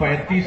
35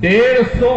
150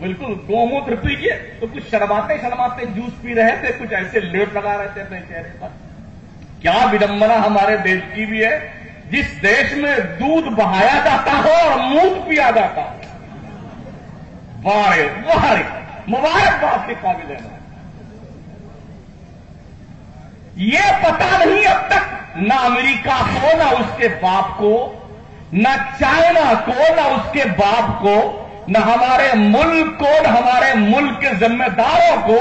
بالکل گوموتر پیجیے تو کچھ شرماتے جوس پی رہے تھے, کچھ ایسے لیپ لگا رہے تھے اپنے چہرے پر. کیا وڈمبنا ہمارے دیش کی بھی ہے, جس دیش میں دودھ بہایا جاتا ہو اور منہ پیا جاتا ہو. مبارکباد کے قابل ہے. یہ پتا نہیں اب تک نہ امریکہ کو, نہ اس کے باپ کو, نہ چائنا کو, نہ اس کے باپ کو, نہ ہمارے ملک کو, نہ ہمارے ملک کے ذمہ داروں کو.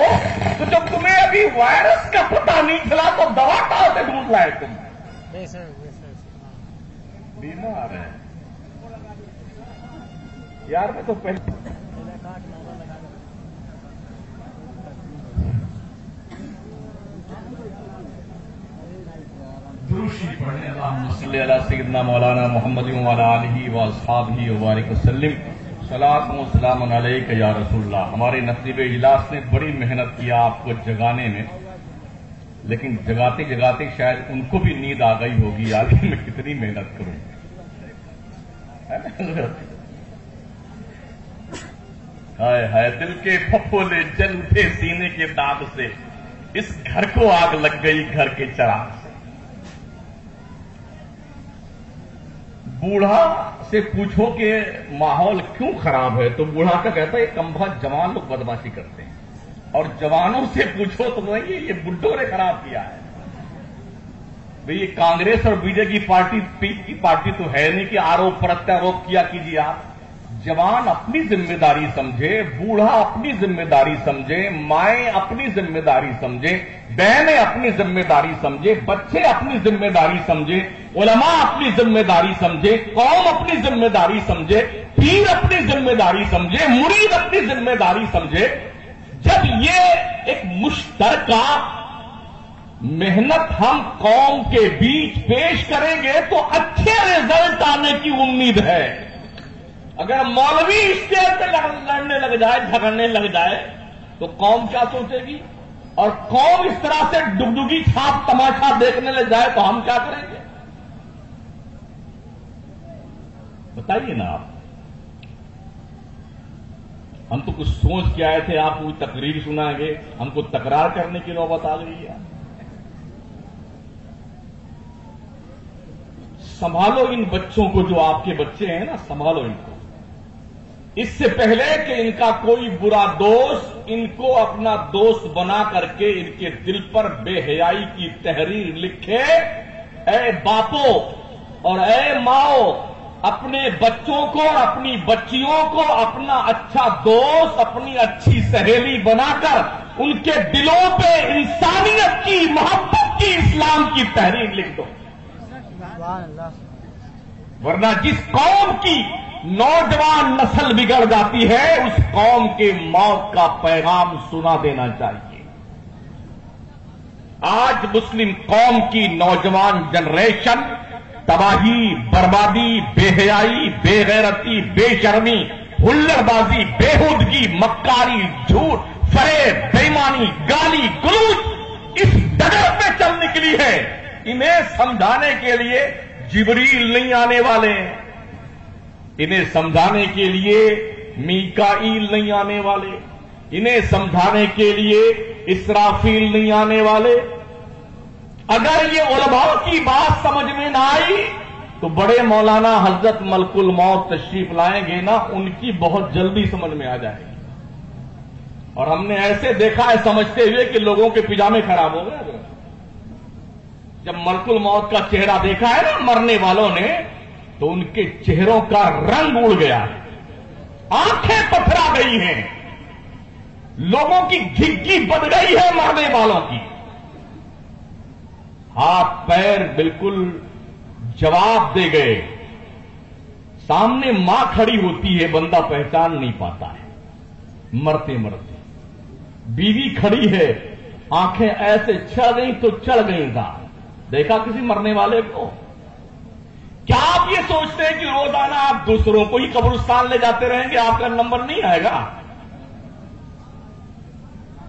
تو جب تمہیں ابھی وائرس کا پتہ نہیں چلا تو دوا کہاں سے ڈھونڈ لائے تم؟ بیمار ہے یار. میں تو پہلے دروشی پڑھنے, اللہم صلی علی سیدنا مولانا محمد وعلی آلہ واصحابہ وبارک وسلم. صلاۃ و سلام علیک یا رسول اللہ. ہمارے نصیب اجلاس نے بڑی محنت کیا آپ کو جگانے میں, لیکن جگاتے جگاتے شاید ان کو بھی نیند آ گئی ہوگی. آگے میں کتنی محنت کروں. ہائے ہائے دل کے پھپھولے جل اٹھے سینے کے داغ سے, اس گھر کو آگ لگ گئی گھر کے چراغ سے. بوڑھا سے پوچھو کہ ماحول کیوں خراب ہے تو بوڑھا کا کہتا ہے کمبا جوان لوگ بدماشی کرتے ہیں, اور جوانوں سے پوچھو تو وہی یہ بڈھوں نے خراب کیا ہے. بھئی یہ کانگریس اور بی جے پی کی پارٹی تو ہے نہیں کہ آروپ پرتیاروپ کیا کیجیے آپ. جوان اپنی ذمہ داری سمجھے, بوڑھا اپنی ذمہ داری سمجھے, مائیں اپنی ذمہ داری سمجھے, بہنیں اپنی ذمہ داری سمجھے, بچے اپنی ذمہ داری سمجھے, علماء اپنی ذمہ داری سمجھے, قوم اپنی ذمہ داری سمجھے, پیر اپنی ذمہ داری سمجھے, مرید اپنی ذمہ داری سمجھے. جب یہ ایک مشترکہ محنت ہم قوم کے بیچ پیش کریں گے تو اچھے رزلٹ آنے کی امید ہے. اگر مولوی اسٹیج پہ لڑنے لگ جائے, جھگڑنے لگ جائے تو قوم کیا سوچے گی, اور قوم اس طرح سے ڈگڈگی چھاپ تماشا دیکھنے لگ جائے تو ہم کیا کریں گے؟ بتائیے نا آپ. ہم تو کچھ سوچ کے آئے تھے, آپ کوئی تقریر سنائیں گے, ہم کو تکرار کرنے کی نوبت آ گئی ہے. سنبھالو ان بچوں کو, جو آپ کے بچے ہیں نا, سنبھالو ان کو. اس سے پہلے کہ ان کا کوئی برا دوست ان کو اپنا دوست بنا کر کے ان کے دل پر بے حیائی کی تحریر لکھے, اے باپو اور اے ماؤ, اپنے بچوں کو اور اپنی بچیوں کو اپنا اچھا دوست, اپنی اچھی سہیلی بنا کر ان کے دلوں پہ انسانیت کی, محبت کی, اسلام کی تحریر لکھ دو. ورنہ جس قوم کی نوجوان نسل بگڑ جاتی ہے اس قوم کے موت کا پیغام سنا دینا چاہیے. آج مسلم قوم کی نوجوان جنریشن تباہی, بربادی, بے حیائی, بے غیرتی, بے شرمی, ہلڑ بازی, بےہودگی, مکاری, جھوٹ, فریب, بےایمانی, گالی گلوچ اس ڈگر پہ چل نکلی ہے. انہیں سمجھانے کے لیے جبریل نہیں آنے والے, انہیں سمجھانے کے لیے میکائیل نہیں آنے والے, انہیں سمجھانے کے لیے اسرافیل نہیں آنے والے. اگر یہ علماء کی بات سمجھ میں نہ آئی تو بڑے مولانا حضرت ملک الموت تشریف لائیں گے نا, ان کی بہت جلدی سمجھ میں آ جائے گی. اور ہم نے ایسے دیکھا ہے سمجھتے ہوئے کہ لوگوں کے پجامے خراب ہو گئے. جب ملک الموت کا چہرہ دیکھا ہے نا مرنے والوں نے, تو ان کے چہروں کا رنگ اڑ گیا ہے, آنکھیں پتھرا گئی ہیں, لوگوں کی گھگی بد گئی ہے مرنے والوں کی. ہاتھ پیر بالکل جواب دے گئے. سامنے ماں کھڑی ہوتی ہے, بندہ پہچان نہیں پاتا ہے مرتے مرتے. بیوی کھڑی ہے, آنکھیں ایسے چڑھ گئیں تو چڑھ گئیں گا. دیکھا کسی مرنے والے کو؟ کیا آپ یہ سوچتے ہیں کہ روزانہ آپ دوسروں کو ہی قبرستان لے جاتے رہیں گے, آپ کا نمبر نہیں آئے گا؟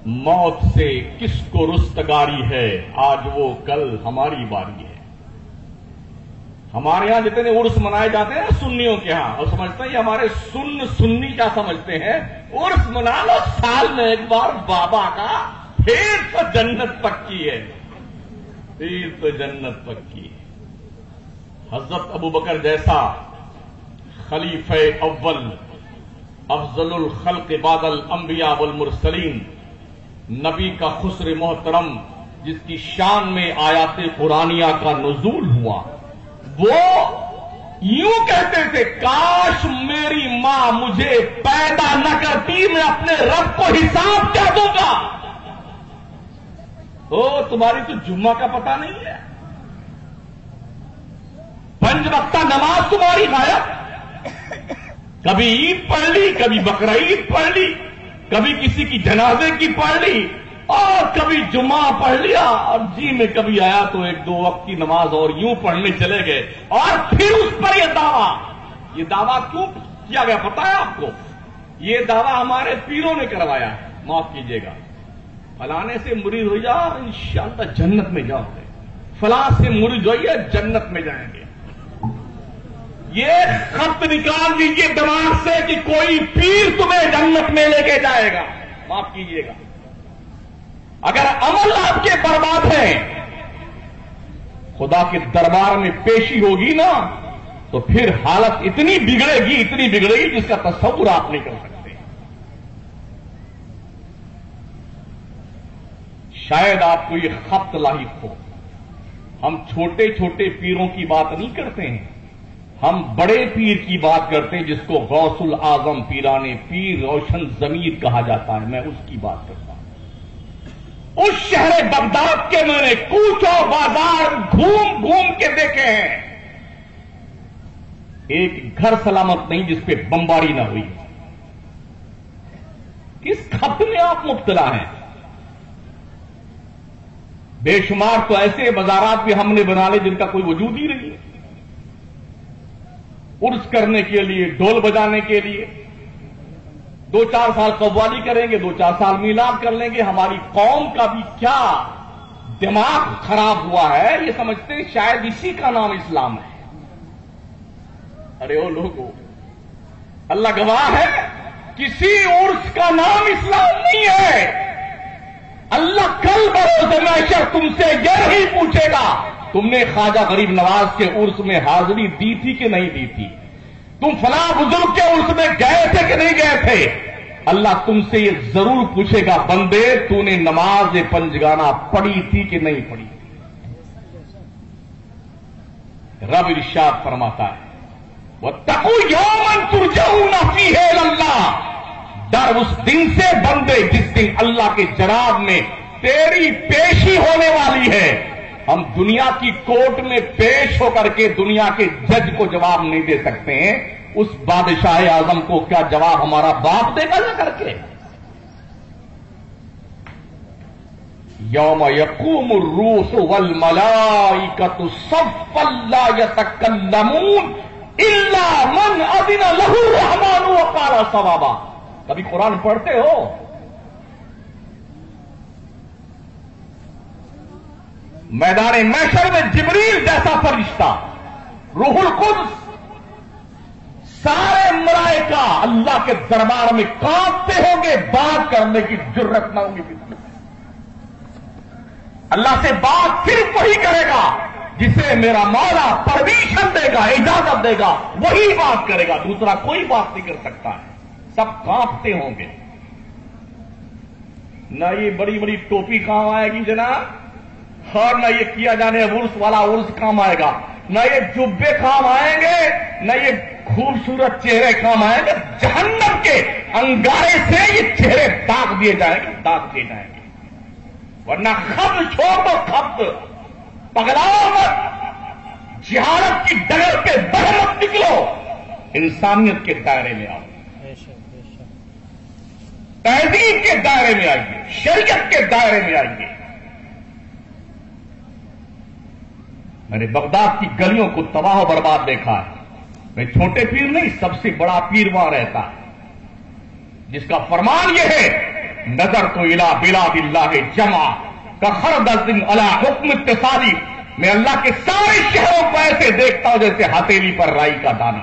موت سے کس کو رستگاری ہے, آج وہ کل ہماری باری ہے. ہمارے ہاں جتنے عرس منائے جاتے ہیں سنیوں کے ہاں, اور سمجھتے ہیں یہ ہمارے سنی کیا سمجھتے ہیں, عرس منا لو سال میں ایک بار بابا کا، پھر تو جنت پکی ہے، پھر تو جنت پکی ہے۔ حضرت ابو بکر جیسا خلیفہ اول، افضل الخلق بعد الانبیاء والمرسلین، نبی کا خسر محترم، جس کی شان میں آیات قرآنیہ کا نزول ہوا، وہ یوں کہتے تھے کاش میری ماں مجھے پیدا نہ کرتی، میں اپنے رب کو حساب کیا دوں گا۔ تمہاری تو جمعہ کا پتہ نہیں ہے، 5 وقتہ نماز تمہاری غائب، کبھی عید پڑھ لی، کبھی بقرعید پڑھ لی، کبھی کسی کی جنازے کی پڑھ لی، اور کبھی جمعہ پڑھ لیا، اور جی میں کبھی آیا تو 1-2 وقت کی نماز اور یوں پڑھنے چلے گئے، اور پھر اس پر یہ دعویٰ کیوں کیا گیا پتا ہے آپ کو؟ یہ دعویٰ ہمارے پیروں نے کروایا ہے، معاف کیجیے گا، فلانے سے مرید ہو جا انشاءاللہ جنت میں جاؤ گے، فلاں سے مرید ہوئیے جنت میں جائیں گے۔ یہ خط نکال دیجیے دماغ سے کہ کوئی پیر تمہیں جنت میں لے کے جائے گا، معاف کیجیے گا۔ اگر عمل آپ کے برباد ہیں، خدا کے دربار میں پیشی ہوگی نا، تو پھر حالت اتنی بگڑے گی جس کا تصور آپ نہیں کر سکتے۔ شاید آپ کو یہ خط لاحق ہو، ہم چھوٹے چھوٹے پیروں کی بات نہیں کرتے ہیں، ہم بڑے پیر کی بات کرتے ہیں، جس کو غوث الاعظم پیران پیر روشن ضمیر کہا جاتا ہے، میں اس کی بات کرتا ہوں۔ اس شہر بغداد کے میں نے کوچو بازار گھوم گھوم کے دیکھے ہیں، ایک گھر سلامت نہیں جس پہ بمباری نہ ہوئی۔ کس خط میں آپ مبتلا ہیں؟ بے شمار تو ایسے بازارات بھی ہم نے بنا لے جن کا کوئی وجود ہی نہیں ہے، عرس کرنے کے لیے، ڈھول بجانے کے لیے 2-4 سال قوالی کریں گے، 2-4 سال میلاد کر لیں گے۔ ہماری قوم کا بھی کیا دماغ خراب ہوا ہے، یہ سمجھتے ہیں شاید اسی کا نام اسلام ہے۔ ارے او لوگوں، اللہ گواہ ہے، کسی عرس کا نام اسلام نہیں ہے۔ اللہ کل بروز محشر تم سے یہ نہیں پوچھے گا تم نے خواجہ غریب نواز کے عرس میں حاضری دی تھی کہ نہیں دی تھی، تم فلاں بزرگ کے عرس میں گئے تھے کہ نہیں گئے تھے۔ اللہ تم سے یہ ضرور پوچھے گا بندے تو نے نماز پنجگانہ پڑھی تھی کہ نہیں پڑھی۔ رب ارشاد فرماتا ہے وَاتَّقُوا يَوْمًا تُرْجَعُونَ فِيهِ إِلَى اللَّهِ، ڈر اس دن سے بندے جس دن اللہ کے جناب میں تیری پیشی ہونے والی ہے۔ ہم دنیا کی کورٹ میں پیش ہو کر کے دنیا کے جج کو جواب نہیں دے سکتے ہیں، اس بادشاہ اعظم کو کیا جواب ہمارا باپ دے گا نہ کر کے؟ یوم یقوم الروح والملائکۃ صفا لا یتکلمون الا من اذن له الرحمن وقال صوابا۔ کبھی قرآن پڑھتے ہو؟ میدان محشر میں جبریل جیسا فرشتہ، روح القدس، سارے ملائکہ اللہ کے دربار میں کانپتے ہوں گے، بات کرنے کی جرت نہ ہوگی۔ اللہ سے بات صرف وہی کرے گا جسے میرا مولا پرمیشن دے گا، اجازت دے گا، وہی بات کرے گا، دوسرا کوئی بات نہیں کر سکتا ہے۔ سب کانپتے ہوں گے۔ نہ یہ بڑی بڑی ٹوپی کام آئے گی جناب، اور نہ یہ کیا جانے عرس والا عرس کام آئے گا، نہ یہ جبے کام آئیں گے، نہ یہ خوبصورت چہرے کام آئیں گے۔ جہنم کے انگارے سے یہ چہرے داغ دیے جائیں گے، داغ دیے جائیں گے۔ ورنہ خبر چھوڑ دو، خبر پگلاؤ مت، جہالت کی ڈگر پہ بڑھ مت نکلو، انسانیت کے دائرے میں آؤ، تہذیب کے دائرے میں آئیے، شریعت کے دائرے میں آئیے۔ میں نے بغداد کی گلیوں کو تباہ و برباد دیکھا ہے۔ میں چھوٹے پیر نہیں، سب سے بڑا پیر وہاں رہتا ہے، جس کا فرمان یہ ہے نظر تو الى بلاد اللہ جمع کخردل علی حکم اتصالی، میں اللہ کے سارے شہروں کو ایسے دیکھتا ہوں جیسے ہتھیلی پر رائی کا دانہ۔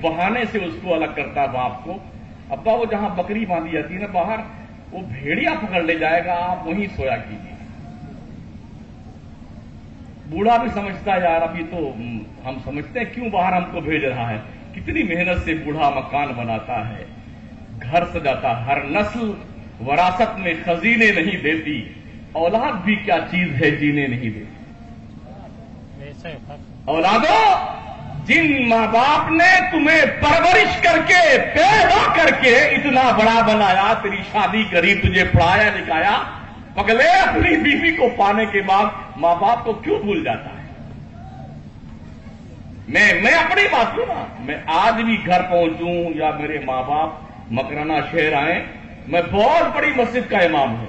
بہانے سے اس کو الگ کرتا ہے باپ کو. ابا وہ جہاں بکری باندھی جاتی ہے نا باہر, وہ بھیڑیا پکڑ لے جائے گا, آپ وہیں سویا کیجیے. بوڑھا بھی سمجھتا ہے یار ابھی تو ہم سمجھتے ہیں کیوں باہر ہم کو بھیج رہا ہے. کتنی محنت سے بوڑھا مکان بناتا ہے, گھر سجاتا. ہر نسل وراثت میں خزینے نہیں دیتی, اولاد بھی کیا چیز ہے جینے نہیں دیتی. اولادو, جن ماں باپ نے تمہیں پرورش کر کے پیدا کر کے اتنا بڑا بنایا, تیری شادی کری, تجھے پڑھایا لکھایا, پگلے اپنی بیوی کو پانے کے بعد ماں باپ کو کیوں بھول جاتا ہے؟ میں اپنی بات کروں نا, میں آج بھی گھر پہنچوں یا میرے ماں باپ مکرانہ شہر آئیں, میں بہت بڑی مسجد کا امام ہوں,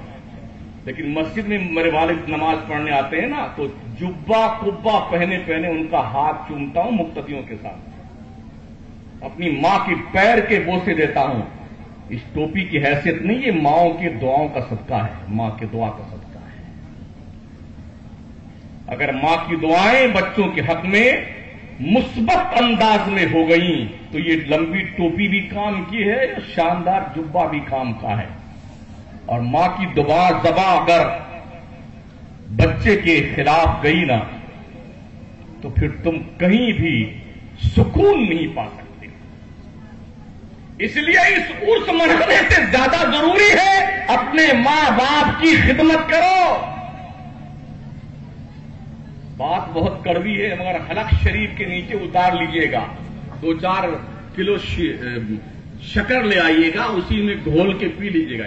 لیکن مسجد میں میرے والد نماز پڑھنے آتے ہیں نا تو جبہ کبا پہنے ان کا ہاتھ چومتا ہوں مقتدیوں کے ساتھ, اپنی ماں کی پیر کے بوسے دیتا ہوں. اس ٹوپی کی حیثیت نہیں, یہ ماؤں کی دعاؤں کا صدقہ ہے, ماں کے دعا کا صدقہ ہے. اگر ماں کی دعائیں بچوں کے حق میں مثبت انداز میں ہو گئیں تو یہ لمبی ٹوپی بھی کام کی ہے, شاندار جبہ بھی کام کا ہے. اور ماں کی دعا زباں اگر بچے کے خلاف گئی نا تو پھر تم کہیں بھی سکون نہیں پا سکتے. اس لیے اس عرس منانے سے زیادہ ضروری ہے اپنے ماں باپ کی خدمت کرو. بات بہت کڑوی ہے مگر حلق شریف کے نیچے اتار لیجئے گا, 2-4 کلو شکر لے آئیے گا, اسی میں گھول کے پی لیجئے گا.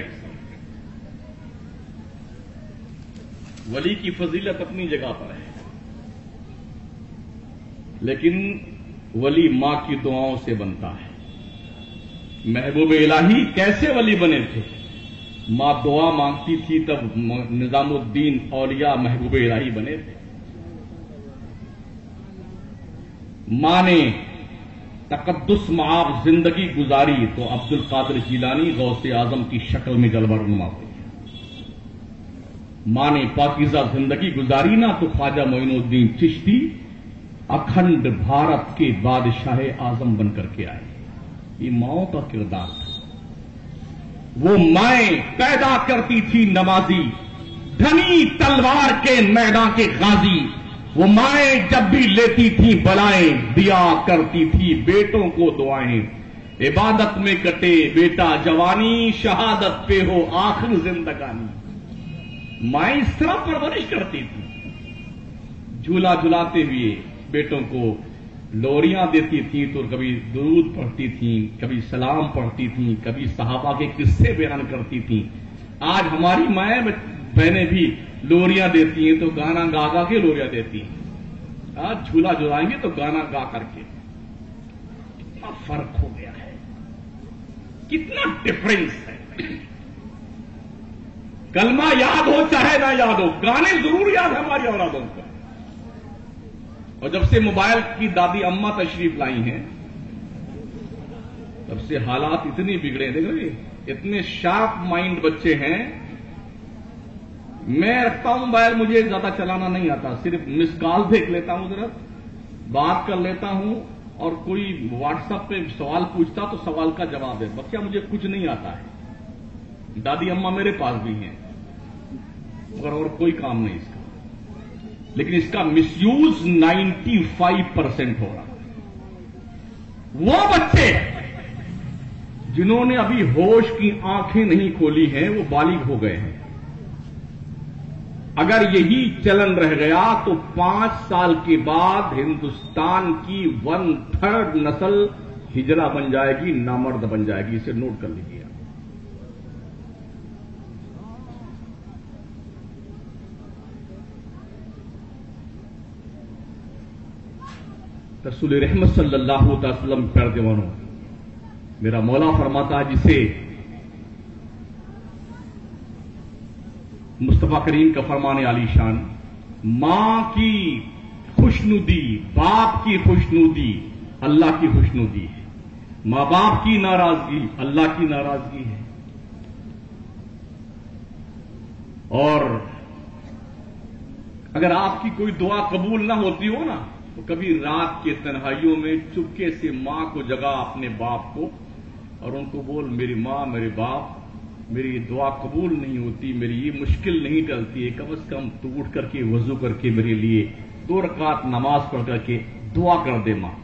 ولی کی فضیلت اپنی جگہ پر ہے, لیکن ولی ماں کی دعاؤں سے بنتا ہے. محبوب الہی کیسے ولی بنے تھے؟ ماں دعا مانگتی تھی تب نظام الدین اولیاء محبوب الہی بنے تھے. ماں نے تقدس معاف زندگی گزاری تو عبد القادر جیلانی غوث اعظم کی شکل میں جلوہ نما ہوئی. ماں نے پاکیزہ زندگی گزاری نا تو خواجہ معین الدین چشتی اکھنڈ بھارت کے بادشاہ اعظم بن کر کے آئے. یہ ماؤں کا کردار تھا. وہ مائیں پیدا کرتی تھی نمازی, دھنی تلوار کے میدان کے غازی. وہ مائیں جب بھی لیتی تھی بلائیں, دیا کرتی تھی بیٹوں کو دعائیں. عبادت میں کٹے بیٹا جوانی, شہادت پہ ہو آخر زندگانی. مائیں اس طرح پرورش کرتی تھی, جھولا جھلاتے ہوئے بیٹوں کو لوریاں دیتی تھیں تو کبھی درود پڑھتی تھیں, کبھی سلام پڑھتی تھیں, کبھی صحابہ کے قصے بیان کرتی تھیں. آج ہماری مائیں بہنیں بھی لوریاں دیتی ہیں تو گانا گا گا کے لوریاں دیتی ہیں. آج جھولا جھلائیں گے تو گانا گا کر کے. کتنا فرق ہو گیا ہے, کتنا ڈفرنس ہے. کلمہ یاد ہو چاہے نہ یاد ہو, گانے ضرور یاد ہے ہماری اولادوں کو. اور جب سے موبائل کی دادی اماں تشریف لائی ہیں تب سے حالات اتنے بگڑے. دیکھو اتنے شارپ مائنڈ بچے ہیں. میں رکھتا ہوں موبائل, مجھے زیادہ چلانا نہیں آتا, صرف مس کال دیکھ لیتا ہوں, ذرا بات کر لیتا ہوں, اور کوئی واٹس ایپ پہ سوال پوچھتا تو سوال کا جواب دے. بچہ مجھے کچھ نہیں آتا ہے. دادی اماں میرے پاس بھی ہیں مگر اور کوئی کام نہیں اس کا, لیکن اس کا مس یوز 95% ہو رہا. وہ بچے جنہوں نے ابھی ہوش کی آنکھیں نہیں کھولی ہیں وہ بالغ ہو گئے ہیں. اگر یہی چلن رہ گیا تو 5 سال کے بعد ہندوستان کی 1/3 نسل ہجرا بن جائے گی, نامرد بن جائے گی. اسے نوٹ کر لیجیے. رسول رحمت صلی اللہ علیہ وسلم پر دیوانوں, میرا مولا فرماتا ہے جسے مصطفیٰ کریم کا فرمان عالی شان, ماں کی خوشنودی, باپ کی خوشنودی اللہ کی خوشنودی ہے, ماں باپ کی ناراضگی اللہ کی ناراضگی ہے. اور اگر آپ کی کوئی دعا قبول نہ ہوتی ہو نا تو کبھی رات کے تنہائیوں میں چپکے سے ماں کو جگا اپنے باپ کو اور ان کو بول میری ماں میرے باپ میری یہ دعا قبول نہیں ہوتی، میری یہ مشکل نہیں ٹلتی ہے، کم از کم تو اٹھ کر کے وضو کر کے میرے لیے 2 رکعت نماز پڑھ کر کے دعا کر دے ماں۔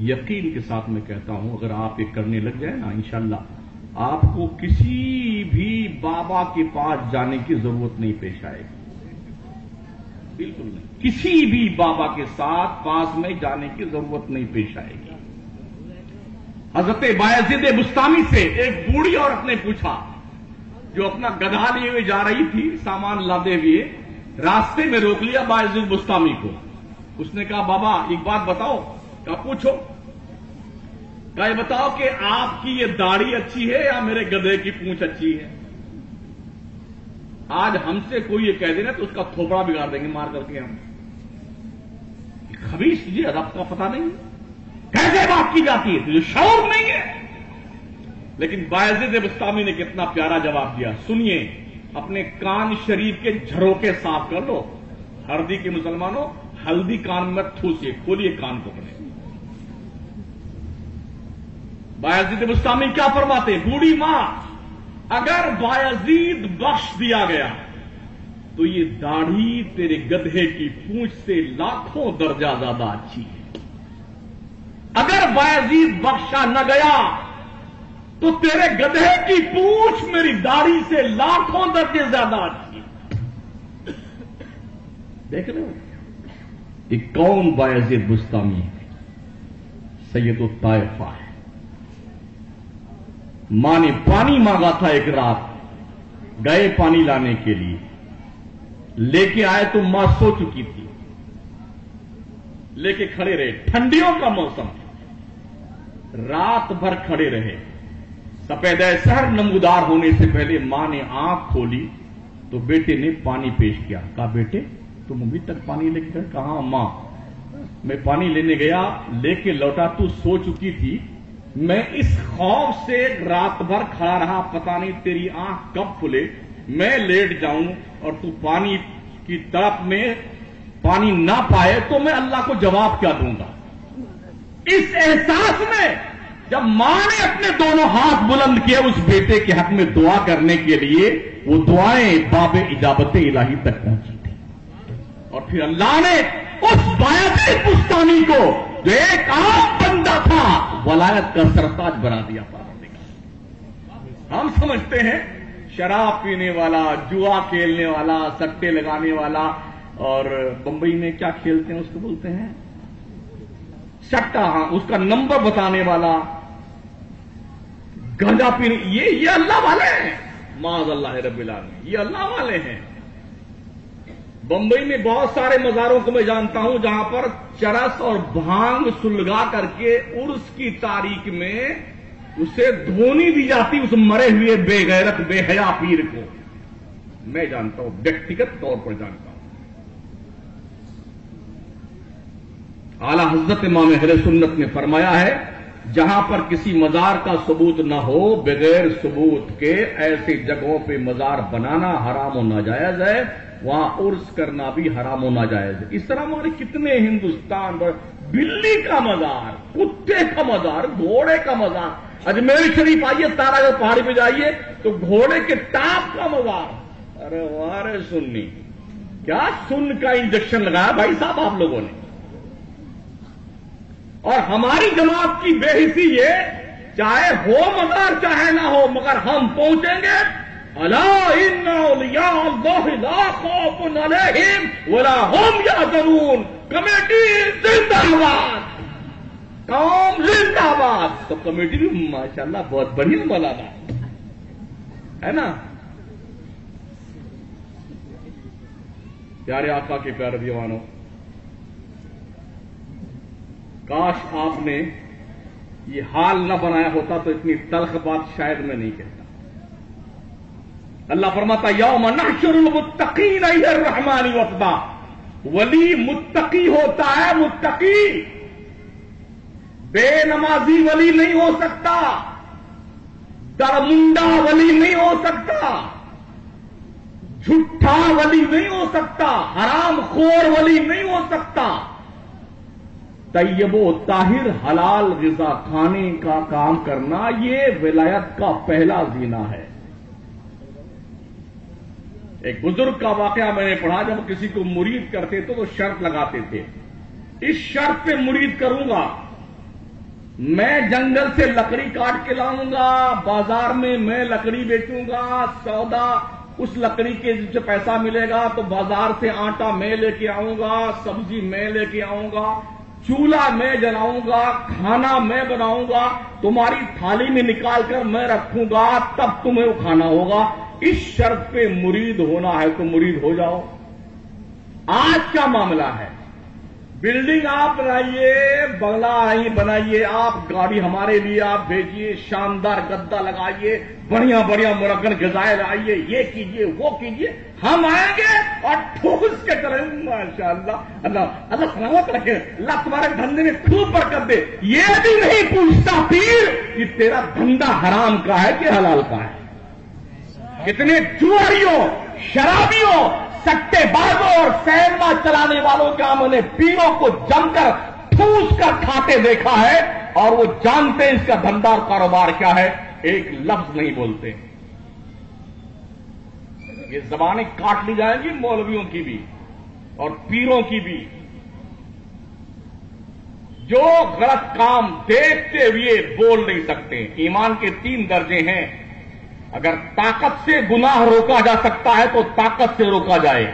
یقین کے ساتھ میں کہتا ہوں اگر آپ یہ کرنے لگ جائیں نا انشاءاللہ آپ کو کسی بھی بابا کے پاس جانے کی ضرورت نہیں پیش آئے گی، بالکل نہیں، کسی بھی بابا کے ساتھ پاس میں جانے کی ضرورت نہیں پیش آئے گی۔ حضرت بایزید بستامی سے ایک بوڑھی عورت نے پوچھا جو اپنا گدھا لیے ہوئے جا رہی تھی، سامان لادے ہوئے، راستے میں روک لیا بایزید بستامی کو۔ اس نے کہا بابا ایک بات بتاؤ، کہا پوچھو، کہا یہ بتاؤ کہ آپ کی یہ داڑھی اچھی ہے یا میرے گدھے کی پونچھ اچھی ہے؟ آج ہم سے کوئی یہ کہہ دینا تو اس کا تھوپڑا بگاڑ دیں گے مار کر کے ہم۔ خبیث یہ ادب کا پتہ نہیں کیسے بات کی جاتی ہے، تجھے شعور نہیں ہے۔ لیکن بایزید بستامی نے کتنا پیارا جواب دیا، سنیے، اپنے کان شریف کے جھروکے صاف کر لو۔ ہردی کے مسلمانوں ہلدی کان میں ٹھوسیے، کھولیے کان کو اپنے۔ بایزید بستامی کیا فرماتے، بوڑھی ماں اگر بایزید بخش دیا گیا تو یہ داڑھی تیرے گدھے کی پونچھ سے لاکھوں درجہ زیادہ اچھی ہے، اگر بایزید بخشا نہ گیا تو تیرے گدھے کی پونچھ میری داڑھی سے لاکھوں درجے زیادہ اچھی ہے۔ دیکھ رہے ہو یہ کون بایزید بستامی ہے؟ سید الطائفہ ہے۔ ماں نے پانی مانگا تھا ایک رات، گئے پانی لانے کے لیے، لے کے آئے تو ماں سو چکی تھی، لے کے کھڑے رہے، ٹھنڈیوں کا موسم، رات بھر کھڑے رہے۔ سفید سحر نمودار ہونے سے پہلے ماں نے آنکھ کھولی تو بیٹے نے پانی پیش کیا، کہا بیٹے تم ابھی تک پانی لے کے گئے؟ کہا ماں میں پانی لینے گیا، لے کے لوٹا تو سو چکی تھی، میں اس خوف سے رات بھر کھڑا رہا، پتہ نہیں تیری آنکھ کب کھلے، میں لیٹ جاؤں اور تو پانی کی طرف میں پانی نہ پائے تو میں اللہ کو جواب کیا دوں گا۔ اس احساس میں جب ماں نے اپنے دونوں ہاتھ بلند کیے اس بیٹے کے حق میں دعا کرنے کے لیے، وہ دعائیں باب اجابت الہی تک پہنچی تھی، اور پھر اللہ نے اس بایزید بستانی کو جو ایک عام بندہ تھا ولایت کا سرتاج بنا دیا۔ ہم سمجھتے ہیں شراب پینے والا، جوا کھیلنے والا، سٹے لگانے والا، اور بمبئی میں کیا کھیلتے ہیں اس کو بولتے ہیں سٹا، ہاں اس کا نمبر بتانے والا، گنجا پینے، یہ اللہ والے ہیں، معاذ اللہ رب العالمین، یہ اللہ والے ہیں۔ بمبئی میں بہت سارے مزاروں کو میں جانتا ہوں جہاں پر چرس اور بھانگ سلگا کر کے عرس کی تاریخ میں اسے دھونی دی جاتی اس مرے ہوئے بے غیرت بے حیا پیر کو، میں جانتا ہوں، ویکتیگت طور پر جانتا ہوں۔ اعلی حضرت امام اہل سنت نے فرمایا ہے جہاں پر کسی مزار کا ثبوت نہ ہو، بغیر ثبوت کے ایسی جگہوں پہ مزار بنانا حرام و ناجائز ہے، وہاں عرس کرنا بھی حرام و ناجائز ہے۔ اس طرح ہمارے کتنے ہندوستان پر بلی کا مزار، کتے کا مزار، گھوڑے کا مزار، اجمیر شریف آئیے، تارا گڑھ پہاڑی پہ جائیے تو گھوڑے کے ٹاپ کا مزار، ارے وارے سنی، کیا سن کا انجیکشن لگایا بھائی صاحب آپ لوگوں نے؟ اور ہماری جماعت کی بے حسی یہ، چاہے ہو مزار چاہے نہ ہو، مگر ہم پہنچیں گے۔ الا ان اولیاء اللہ لا خوف علیہم ولا هم یحزنون، کمیٹی زندہ باد، قوم زندہ باد۔ تو کمیٹی بھی ماشاءاللہ بہت بڑی مولانا ہے نا۔ پیارے آقا کے پیارے دیوانوں، کاش آپ نے یہ حال نہ بنایا ہوتا تو اتنی تلخ بات شاید میں نہیں کہتا۔ اللہ فرماتا یوم نحشر المتقین الی الرحمن وفدا، ولی متقی ہوتا ہے، متقی، بے نمازی ولی نہیں ہو سکتا، درمنڈا ولی نہیں ہو سکتا، جھوٹا ولی نہیں ہو سکتا، حرام خور ولی نہیں ہو سکتا، طیب و طاہر حلال غذا کھانے کا کام کرنا، یہ ولایت کا پہلا زینہ ہے۔ ایک بزرگ کا واقعہ میں نے پڑھا، جب کسی کو مرید کرتے تھے تو شرط لگاتے تھے، اس شرط پہ مرید کروں گا، میں جنگل سے لکڑی کاٹ کے لاؤں گا، بازار میں میں لکڑی بیچوں گا، سودا اس لکڑی کے سے پیسہ ملے گا تو بازار سے آٹا میں لے کے آؤں گا، سبزی میں لے کے آؤں گا، چولہا میں جلاؤں گا، کھانا میں بناؤں گا، تمہاری تھالی میں نکال کر میں رکھوں گا، تب تمہیں وہ کھانا ہوگا۔ اس شرط پہ مرید ہونا ہے تو مرید ہو جاؤ۔ آج کیا معاملہ ہے؟ بلڈنگ آپ بنائیے، بنگلہ بنائیے، آپ گاڑی ہمارے لیے آپ بھیجیے، شاندار گدا لگائیے، بڑھیا بڑھیا مرکن غذائیں لائیے، یہ کیجیے وہ کیجیے، ہم آئیں گے اور ٹھوس کے کریں گے ماشاءاللہ۔ اللہ اللہ سلامت رکھے، اللہ تمہارے دھندے میں خوب برکت دے۔ یہ بھی نہیں پوچھتا پیر کہ تیرا دھندا حرام کا ہے کہ حلال کا ہے۔ کتنے جوہریوں، شرابیوں، سٹے بازوں اور سینما چلانے والوں کا ہم نے پیروں کو جم کر ٹھوس کر کھاتے دیکھا ہے، اور وہ جانتے ہیں اس کا دھندا اور کاروبار کیا ہے، ایک لفظ نہیں بولتے۔ یہ زبانیں کاٹ لی جائیں گی مولویوں کی بھی اور پیروں کی بھی، جو غلط کام دیکھتے ہوئے بول نہیں سکتے۔ ایمان کے 3 درجے ہیں، اگر طاقت سے گناہ روکا جا سکتا ہے تو طاقت سے روکا جائے،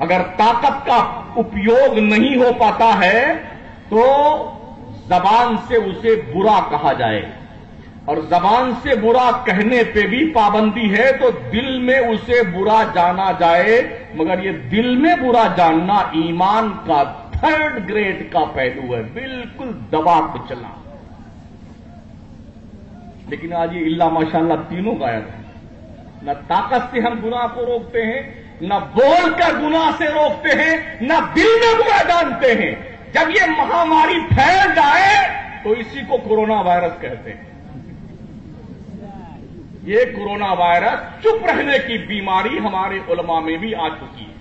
اگر طاقت کا اپیوگ نہیں ہو پاتا ہے تو زبان سے اسے برا کہا جائے، اور زبان سے برا کہنے پہ بھی پابندی ہے تو دل میں اسے برا جانا جائے، مگر یہ دل میں برا جاننا ایمان کا 3rd گریڈ کا پہلو ہے، بالکل دبا کے چلا۔ لیکن آج یہ اللہ ماشاءاللہ تینوں غائب ہے۔ نہ طاقت سے ہم گناہ کو روکتے ہیں، نہ بول کر گناہ سے روکتے ہیں، نہ دل میں برا جانتے ہیں۔ جب یہ مہاماری پھیل جائے تو اسی کو کورونا وائرس کہتے ہیں۔ یہ کورونا وائرس چپ رہنے کی بیماری ہمارے علماء میں بھی آ چکی ہے۔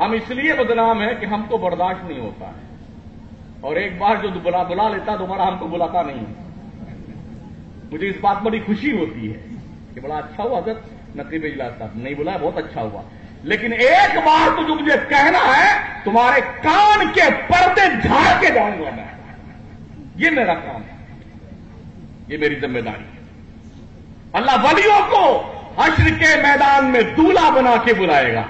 ہم اس لیے بدنام ہیں کہ ہم کو برداشت نہیں ہوتا ہے، اور ایک بار جو بلا لیتا دوبارہ ہم کو بلاتا نہیں ہے۔ مجھے اس بات بڑی خوشی ہوتی ہے کہ بڑا اچھا ہوا حضرت نقیب اجلاس صاحب نہیں بلایا، بہت اچھا ہوا، لیکن ایک بار تو جو مجھے کہنا ہے تمہارے کان کے پردے جھاڑ کے جاؤں گا میں۔ یہ میرا کام ہے، یہ میری ذمہ داری ہے۔ اللہ ولیوں کو حشر کے میدان میں دولہا بنا کے بلائے گا۔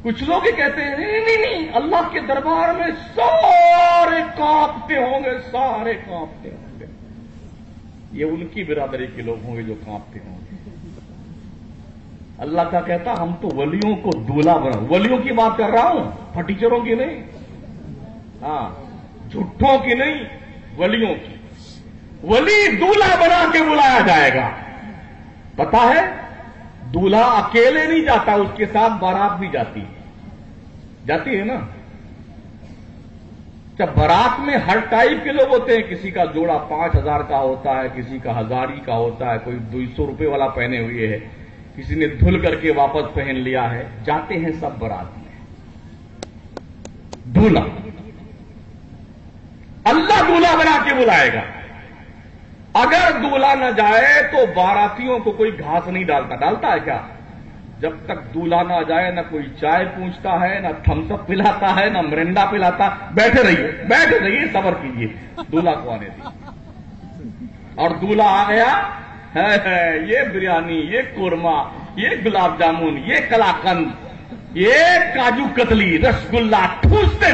کچھ لوگ یہ کہتے ہیں نہیں اللہ کے دربار میں سارے کانپتے ہوں گے، سارے کانپتے ہوں گے۔ یہ ان کی برادری کے لوگ ہوں گے جو کانپتے ہوں گے۔ اللہ کا کہتا ہم تو ولیوں کو دولہا بنا، ولیوں کی بات کر رہا ہوں، پھٹیچروں کی نہیں، ہاں جھٹوں کی نہیں، ولیوں کی۔ ولی دولہا بنا کے بلایا جائے گا۔ پتا ہے دولہا اکیلے نہیں جاتا، اس کے ساتھ بارات بھی جاتی ہے نا۔ جب بارات میں ہر ٹائپ کے لوگ ہوتے ہیں، کسی کا جوڑا 5000 کا ہوتا ہے، کسی کا 1000 کا ہوتا ہے، کوئی 200 روپے والا پہنے ہوئے ہے، کسی نے دھل کر کے واپس پہن لیا ہے، جاتے ہیں سب بارات میں۔ دولہا، اللہ دولہا بنا کے بلائے گا۔ اگر دولہا نہ جائے تو باراتیوں کو کوئی گھاس نہیں ڈالتا ہے کیا؟ جب تک دولہا نہ جائے نہ کوئی چائے پوچھتا ہے، نہ تھمس اپ پلاتا ہے، نہ مرنڈا پلاتا۔ بیٹھے رہیے صبر کیجیے، دولہا کو آنے دیجیے۔ اور دولہا آ گیا ہے، یہ بریانی، یہ قورمہ، یہ گلاب جامن، یہ کلاکند، یہ کاجو کتلی، رس گلا، ٹھوستے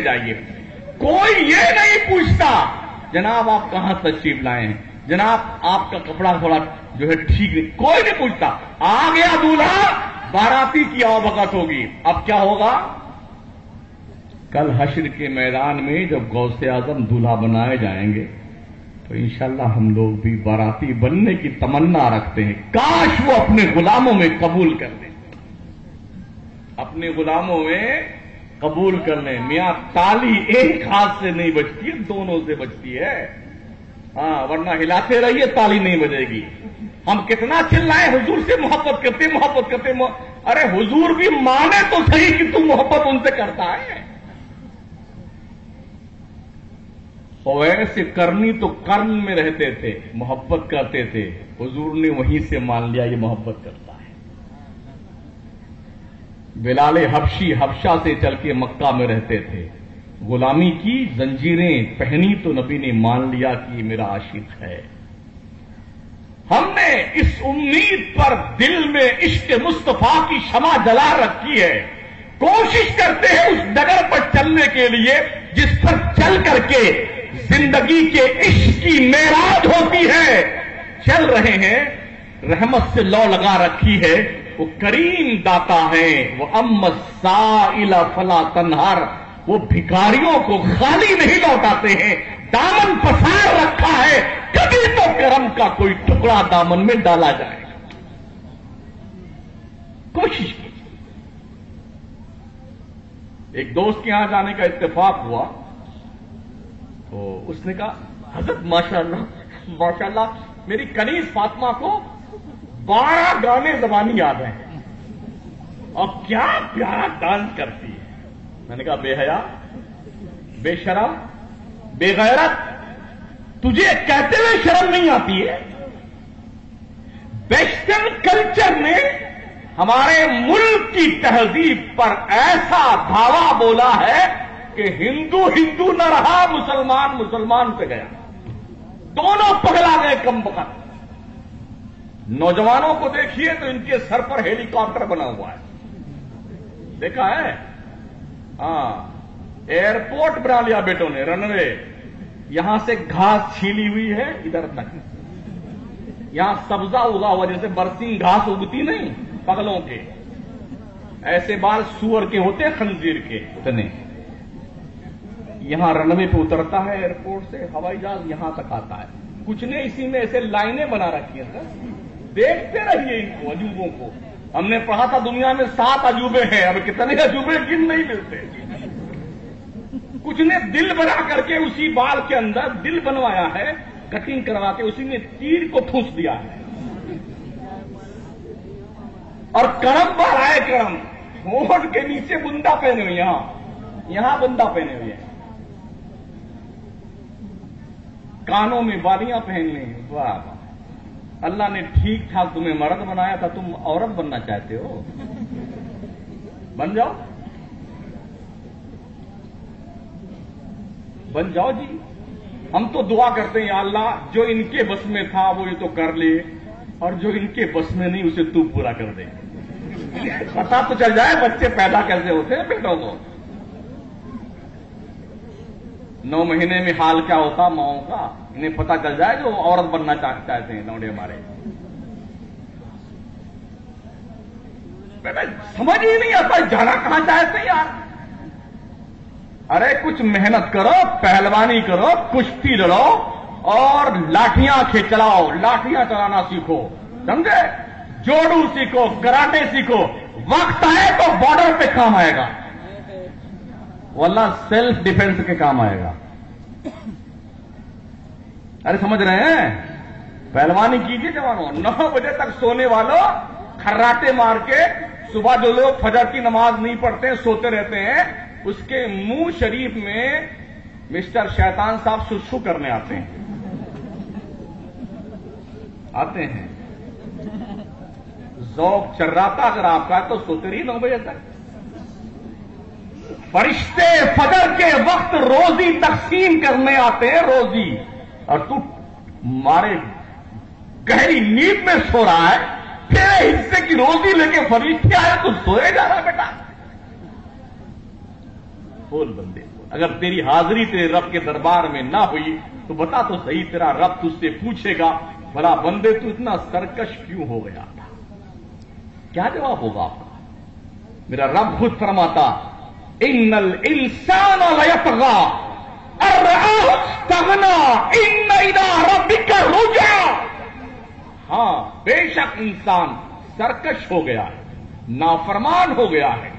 جائیے۔ کوئی یہ نہیں پوچھتا جناب آپ کہاں تشریف لائے ہیں، جناب آپ کا کپڑا تھوڑا جو ہے ٹھیک نہیں، کوئی نہیں پوچھتا۔ آ گیا دولہا، باراتی کی آوبگت ہوگی۔ اب کیا ہوگا؟ کل حشر کے میدان میں جب غوث اعظم دولہا بنائے جائیں گے تو انشاءاللہ ہم لوگ بھی باراتی بننے کی تمنا رکھتے ہیں۔ کاش وہ اپنے غلاموں میں قبول کر لیں، اپنے غلاموں میں قبول کر لیں۔ میاں تالی ایک ہاتھ سے نہیں بجتی ہے، دونوں سے بجتی ہے، ہاں، ورنہ ہلاتے رہیے تالی نہیں بجے گی۔ ہم کتنا چلائیں، حضور سے محبت کرتے ارے حضور بھی مانے تو صحیح کہ تم محبت ان سے کرتا ہے. اور ایسے کرنی تو کرن میں رہتے تھے, محبت کرتے تھے. حضور نے وہیں سے مان لیا یہ محبت کرتا ہے. بلال حبشی حبشہ سے چل کے مکہ میں رہتے تھے, غلامی کی زنجیریں پہنی تو نبی نے مان لیا کہ یہ میرا عاشق ہے. ہم نے اس امید پر دل میں عشق مصطفیٰ کی شمع جلا رکھی ہے. کوشش کرتے ہیں اس ڈگر پر چلنے کے لیے جس پر چل کر کے زندگی کے عشق کی معراج ہوتی ہے. چل رہے ہیں, رحمت سے لو لگا رکھی ہے. وہ کریم داتا ہے, وہ اما السائل فلا تنہر, وہ بھکاریوں کو خالی نہیں لوٹاتے ہیں, دامن پسار رکھا ہے. کبھی تو کرم کا کوئی ٹکڑا دامن میں ڈالا جائے. کوشش کی. ایک دوست کے یہاں جانے کا اتفاق ہوا تو اس نے کہا, حضرت ماشاءاللہ میری کنیز فاطمہ کو 12 گانے زبانی یاد ہیں اور کیا پیارا ڈانس کرتی ہے. میں نے کہا بے حیا, بے شرم, بے غیرت, تجھے کہتے ہوئے شرم نہیں آتی ہے؟ ویسٹرن کلچر نے ہمارے ملک کی تہذیب پر ایسا دھاوا بولا ہے کہ ہندو ہندو نہ رہا, مسلمان مسلمان پہ گیا. دونوں پگلا گئے کم وقت. نوجوانوں کو دیکھیے تو ان کے سر پر ہیلی کاپٹر بنا ہوا ہے, دیکھا ہے؟ ہاں, ایئرپورٹ بنا لیا بیٹوں نے, رن وے. یہاں سے گھاس چھیلی ہوئی ہے ادھر تک, یہاں سبزہ اگا ہوا جیسے برسنگ گھاس اگتی نہیں پگلوں کے, ایسے بال سور کے ہوتے خنزیر کے اتنے. یہاں رن وے پہ اترتا ہے ایئرپورٹ سے, ہوائی جہاز یہاں تک آتا ہے. کچھ نے اسی میں ایسے لائنیں بنا رکھی ہیں. دیکھتے رہیے ان کو, عجوبوں کو. ہم نے پڑھا تھا دنیا میں 7 عجوبے ہیں, اب کتنے عجوبے گن نہیں ملتے. کچھ نے دل بنا کر کے اسی بال کے اندر دل بنوایا ہے, کٹنگ کروا کے اسی میں تیر کو ٹھوس دیا ہے. اور کرم بال آئے کرم, ہونٹ کے نیچے بندہ پہنے ہوئے, یہاں بندہ پہنے ہوئے ہیں, کانوں میں بالیاں پہننے ہیں. واہ, اللہ نے ٹھیک ٹھاک تمہیں مرد بنایا تھا, تم عورت بننا چاہتے ہو, بن جاؤ, بن جاؤ جی. ہم تو دعا کرتے ہیں یا اللہ جو ان کے بس میں تھا وہ یہ تو کر لے, اور جو ان کے بس میں نہیں اسے تو پورا کر دے. پتا تو چل جائے بچے پیدا کیسے ہوتے ہیں بیٹوں کو. 9 مہینے میں حال کیا ہوتا ماؤں کا, انہیں پتا چل جائے جو عورت بننا چاہتے ہیں لوڈے ہمارے. سمجھ ہی نہیں آتا جانا کہاں چاہتے ہیں یار. ارے کچھ محنت کرو, پہلوانی کرو, کشتی لڑو اور لاٹھیاں چلاؤ, لاٹھیاں چلانا سیکھو, سمجھے, جوڑو سیکھو, کراٹے سیکھو. وقت آئے تو بارڈر پہ کام آئے گا, واللہ سیلف ڈیفenس کے کام آئے گا. ارے سمجھ رہے ہیں؟ پہلوانی کیجیے جوانوں. 9 بجے تک سونے والوں, کھراٹے مار کے صبح جو لوگ فجر کی نماز نہیں پڑھتے سوتے رہتے ہیں, اس کے منہ شریف میں مسٹر شیطان صاحب سسو کرنے آتے ہیں. ذوق چراتا اگر آپ کا تو سوتے رہی 9 بجے تک. فرشتے فجر کے وقت روزی تقسیم کرنے آتے ہیں, روزی, اور تو مارے گہری نیند میں سو رہا ہے, تیرے حصے کی روزی لے کے فرشتے آئے تو سوئے جا رہا بیٹا. بول بندے, اگر تیری حاضری تیرے رب کے دربار میں نہ ہوئی تو بتا تو صحیح, تیرا رب تجھ سے پوچھے گا بھلا بندے تو اتنا سرکش کیوں ہو گیا تھا؟ کیا جواب ہوگا آپ کا؟ میرا رب خود فرماتا, ان الانسان لیطغی ان رآہ استغنی ان الی ربک الرجعی. ہاں بے شک انسان سرکش ہو گیا ہے, نافرمان ہو گیا ہے,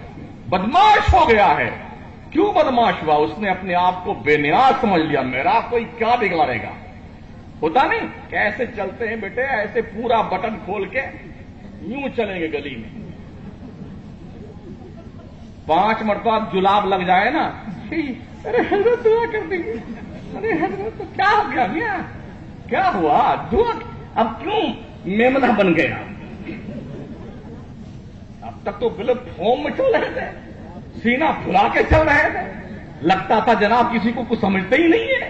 بدماش ہو گیا ہے. کیوں بدماش ہوا؟ اس نے اپنے آپ کو بے نیاز سمجھ لیا, میرا کوئی کیا بگاڑے گا. ہوتا نہیں کیسے چلتے ہیں بیٹے, ایسے پورا بٹن کھول کے یوں چلیں گے گلی میں, 5 مرتبہ جلاب لگ جائے نا، ارے حضرت دعا کر دیں گے، ارے حضرت تو کیا ہو گیا میاں، کیا ہوا دعا، اب کیوں میمنہ بن گیا؟ اب تک تو بلب فوم میں چل رہے تھے، سینہ پھلا کے چل رہے تھے، لگتا تھا جناب کسی کو کچھ سمجھتے ہی نہیں ہے۔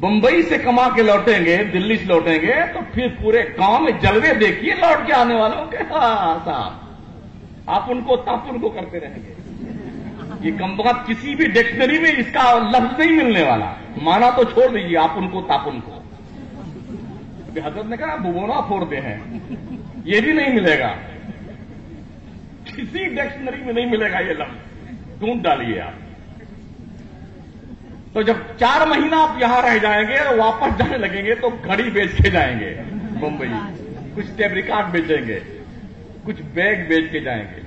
بمبئی سے کما کے لوٹیں گے، دلی سے لوٹیں گے تو پھر پورے گاؤں میں جلوے دیکھیے لوٹ کے آنے والوں کے۔ ہاں صاحب، آپ ان کو تاپ ان کو کرتے رہیں گے۔ یہ کمبخت کسی بھی ڈکشنری میں اس کا لفظ نہیں ملنے والا، مانا تو چھوڑ دیجیے، آپ ان کو تاپ ان کو۔ حضرت نے کہا بگونا پھوڑتے ہیں، یہ بھی نہیں ملے گا، کسی ڈکشنری میں نہیں ملے گا یہ لفظ، ڈھونڈ ڈالیے آپ۔ تو جب 4 مہینہ آپ یہاں رہ جائیں گے اور واپس جانے لگیں گے تو گھڑی بیچ کے جائیں گے بمبئی، کچھ ٹیپ ریکارڈ بیچیں گے، کچھ بیگ بیچ کے جائیں گے۔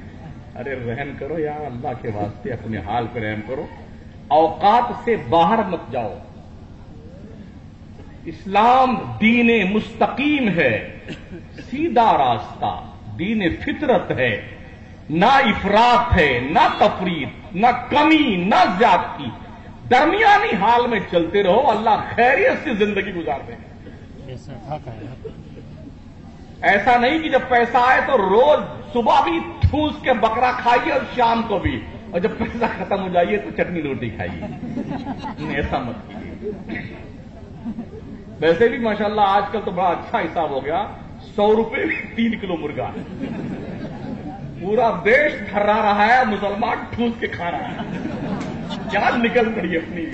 ارے رحم کرو یار، اللہ کے واسطے اپنے حال پہ رحم کرو، اوقات سے باہر مت جاؤ۔ اسلام دین مستقیم ہے، سیدھا راستہ، دین فطرت ہے، نہ افراط ہے، نہ تفریط، نہ کمی، نہ زیادتی، درمیانی حال میں چلتے رہو، اللہ خیریت سے زندگی گزار دیں گے۔ ایسا نہیں کہ جب پیسہ آئے تو روز صبح بھی ٹھوس کے بکرا کھائیے اور شام کو بھی، اور جب پیسہ ختم ہو جائیے تو چٹنی روٹی کھائیے، ایسا مت کیجیے۔ ویسے بھی ماشاءاللہ آج کل تو بڑا اچھا حساب ہو گیا، 100 روپے 3 کلو مرغا، پورا دیش تھرا رہا ہے، مسلمان ٹھوس کے کھا رہا ہے، جان نکل پڑی اپنی۔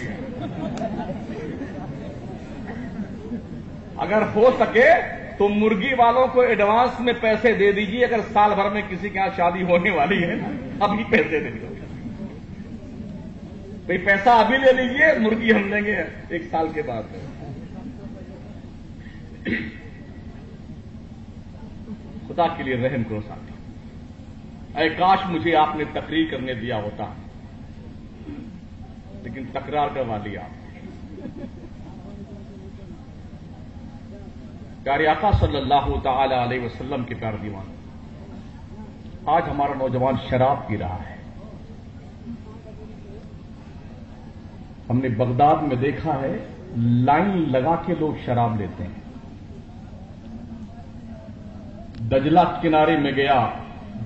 اگر ہو سکے تو مرغی والوں کو ایڈوانس میں پیسے دے دیجیے، اگر سال بھر میں کسی کے یہاں شادی ہونے والی ہے ابھی پیسے دے دیجیے، بھائی پیسہ ابھی لے لیجیے، مرغی ہم دیں گے 1 سال کے بعد۔ خدا کے لیے رحم کرو ساتھی، اے کاش مجھے آپ نے تقریر کرنے دیا ہوتا، لیکن تکرار کروا لیا۔ پیارے آقا صلی اللہ تعالی علیہ وسلم کے پیارے دیوان، آج ہمارا نوجوان شراب پی رہا ہے۔ ہم نے بغداد میں دیکھا ہے، لائن لگا کے لوگ شراب لیتے ہیں۔ دجلہ کنارے میں گیا،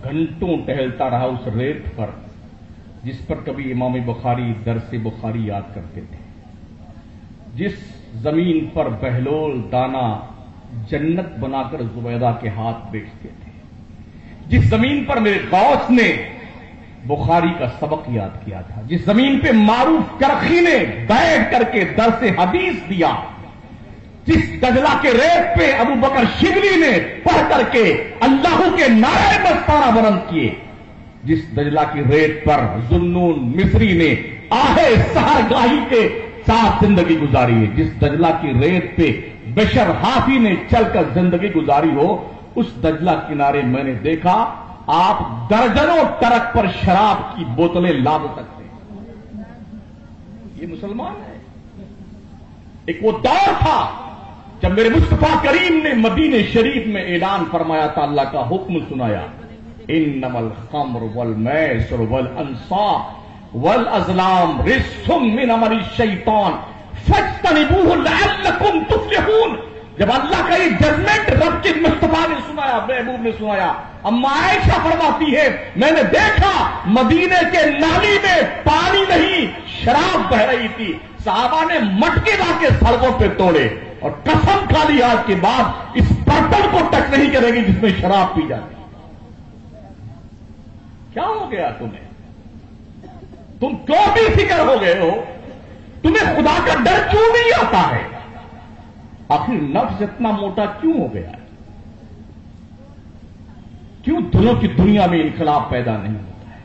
گھنٹوں ٹہلتا رہا اس ریت پر جس پر کبھی امام بخاری درس بخاری یاد کرتے تھے، جس زمین پر بہلول دانا جنت بنا کر زبیدہ کے ہاتھ بیچتے تھے، جس زمین پر میرے غوث نے بخاری کا سبق یاد کیا تھا، جس زمین پہ معروف کرخی نے بیٹھ کر کے درس حدیث دیا، جس دجلہ کے ریت پہ ابو بکر شبلی نے پڑھ کر کے اللہ کے نعرے مستانہ بلند کیے، جس دجلہ کی ریت پر ذوالنون مصری نے آہے سحرگاہی کے ساتھ زندگی گزاری ہے، جس دجلہ کی ریت پہ بشر حافی نے چل کر زندگی گزاری ہو، اس دجلہ کنارے میں نے دیکھا آپ درجنوں ٹرک پر شراب کی بوتلیں لاد سکتے ہیں۔ یہ مسلمان ہے۔ ایک وہ دور تھا جب میرے مصطفیٰ کریم نے مدینے شریف میں اعلان فرمایا تھا، اللہ کا حکم سنایا، انما الخمر والمیسر والانصاب والازلام رجس من عمل الشیطان فاجتنبوہ لعلکم تفلحون۔ جب اللہ کا یہ ججمنٹ رب کے مصطفیٰ نے سنایا، محبوب نے سنایا، اما عائشہ فرماتی ہے میں نے دیکھا مدینے کے نالی میں پانی نہیں شراب بہ رہی تھی، صحابہ نے مٹکے لا کے سڑکوں پہ توڑے اور قسم کھا لی آج کے بعد اس برتن کو ٹچ نہیں کرے گی جس میں شراب پی جاتی۔ کیا ہو گیا تمہیں؟ تم کیوں بھی فکر ہو گئے ہو؟ تمہیں خدا کا ڈر کیوں نہیں آتا ہے؟ آخر نفس اتنا موٹا کیوں ہو گیا ہے؟ کیوں دلوں کی دنیا میں انقلاب پیدا نہیں ہوتا ہے؟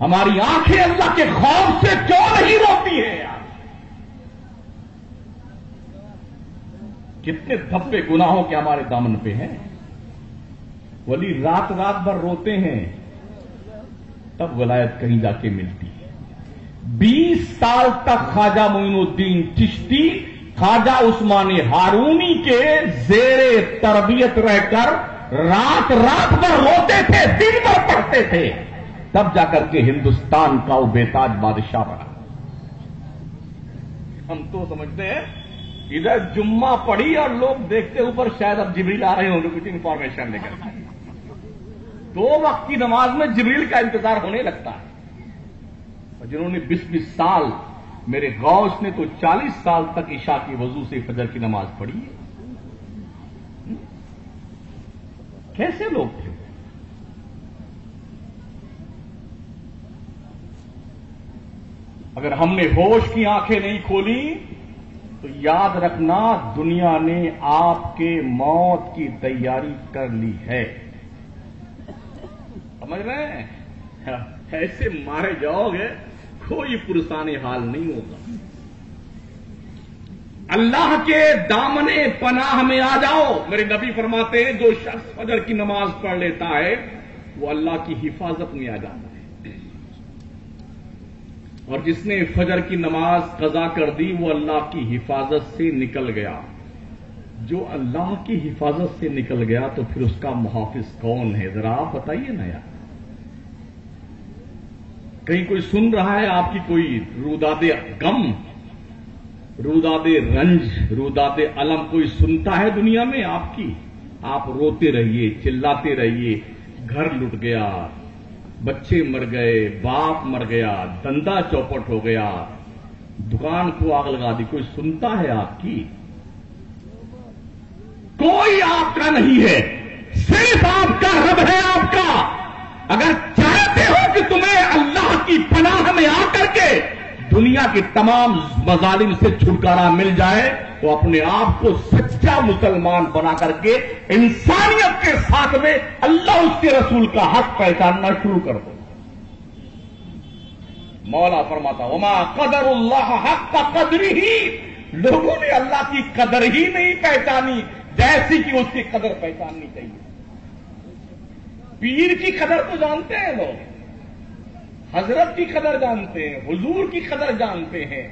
ہماری آنکھیں اللہ کے خوف سے کیوں نہیں روتی ہیں یار؟ کتنے دھبے گناہوں کے ہمارے دامن پہ ہیں، ولی رات رات بھر روتے ہیں، تب ولایت کہیں جا کے ملتی ہے۔ 20 سال تک خواجہ معین الدین چشتی خواجہ عثمان ہارونی کے زیر تربیت رہ کر رات رات بھر روتے تھے، دن بھر پڑھتے تھے، تب جا کر کے ہندوستان کا وہ بےتاج بادشاہ بنا۔ ہم تو سمجھتے ہیں ادھر جمعہ پڑھی اور لوگ دیکھتے اوپر شاید اب جبریل آ رہے ہوں گے کچھ انفارمیشن لے کر، 2 وقت کی نماز میں جبریل کا انتظار ہونے لگتا ہے۔ اور جنہوں نے 20 سال، میرے غوث نے تو 40 سال تک عشاء کی وضو سے فجر کی نماز پڑھی ہے۔ کیسے لوگ تھے؟ اگر ہم نے ہوش کی آنکھیں نہیں کھولی تو یاد رکھنا دنیا نے آپ کے موت کی تیاری کر لی ہے۔ سمجھ رہے ہیں؟ ایسے مارے جاؤ گے کوئی پرسان حال نہیں ہوگا۔ اللہ کے دامن پناہ میں آ جاؤ۔ میرے نبی فرماتے ہیں جو شخص فجر کی نماز پڑھ لیتا ہے وہ اللہ کی حفاظت میں آ جاتا ہے، اور جس نے فجر کی نماز قضا کر دی وہ اللہ کی حفاظت سے نکل گیا۔ جو اللہ کی حفاظت سے نکل گیا تو پھر اس کا محافظ کون ہے؟ ذرا آپ بتائیے نا یار۔ کہیں کوئی سن رہا ہے آپ کی کوئی روداد غم، روداد رنج، روداد الم کوئی سنتا ہے دنیا میں آپ کی؟ آپ روتے رہیے، چلاتے رہیے، گھر لٹ گیا، بچے مر گئے، باپ مر گیا، دندا چوپٹ ہو گیا، دکان کو آگ لگا دی، کوئی سنتا ہے آپ کی؟ کوئی آپ کا نہیں ہے، صرف آپ کا رب ہے آپ کا۔ اگر چاہتے ہو کہ تمہیں اللہ کی پناہ میں آ کر کے دنیا کے تمام مظالم سے چھٹکارا مل جائے تو اپنے آپ کو سچا مسلمان بنا کر کے انسانیت کے ساتھ میں اللہ اس کے رسول کا حق پہچاننا شروع کر دو۔ مولا فرماتا وما قدر اللہ حق قدرہ، لوگوں نے اللہ کی قدر ہی نہیں پہچانی جیسی کہ اس کی قدر پہچاننی چاہیے۔ پیر کی قدر تو جانتے ہیں لوگ، حضرت کی قدر جانتے ہیں، حضور کی قدر جانتے ہیں،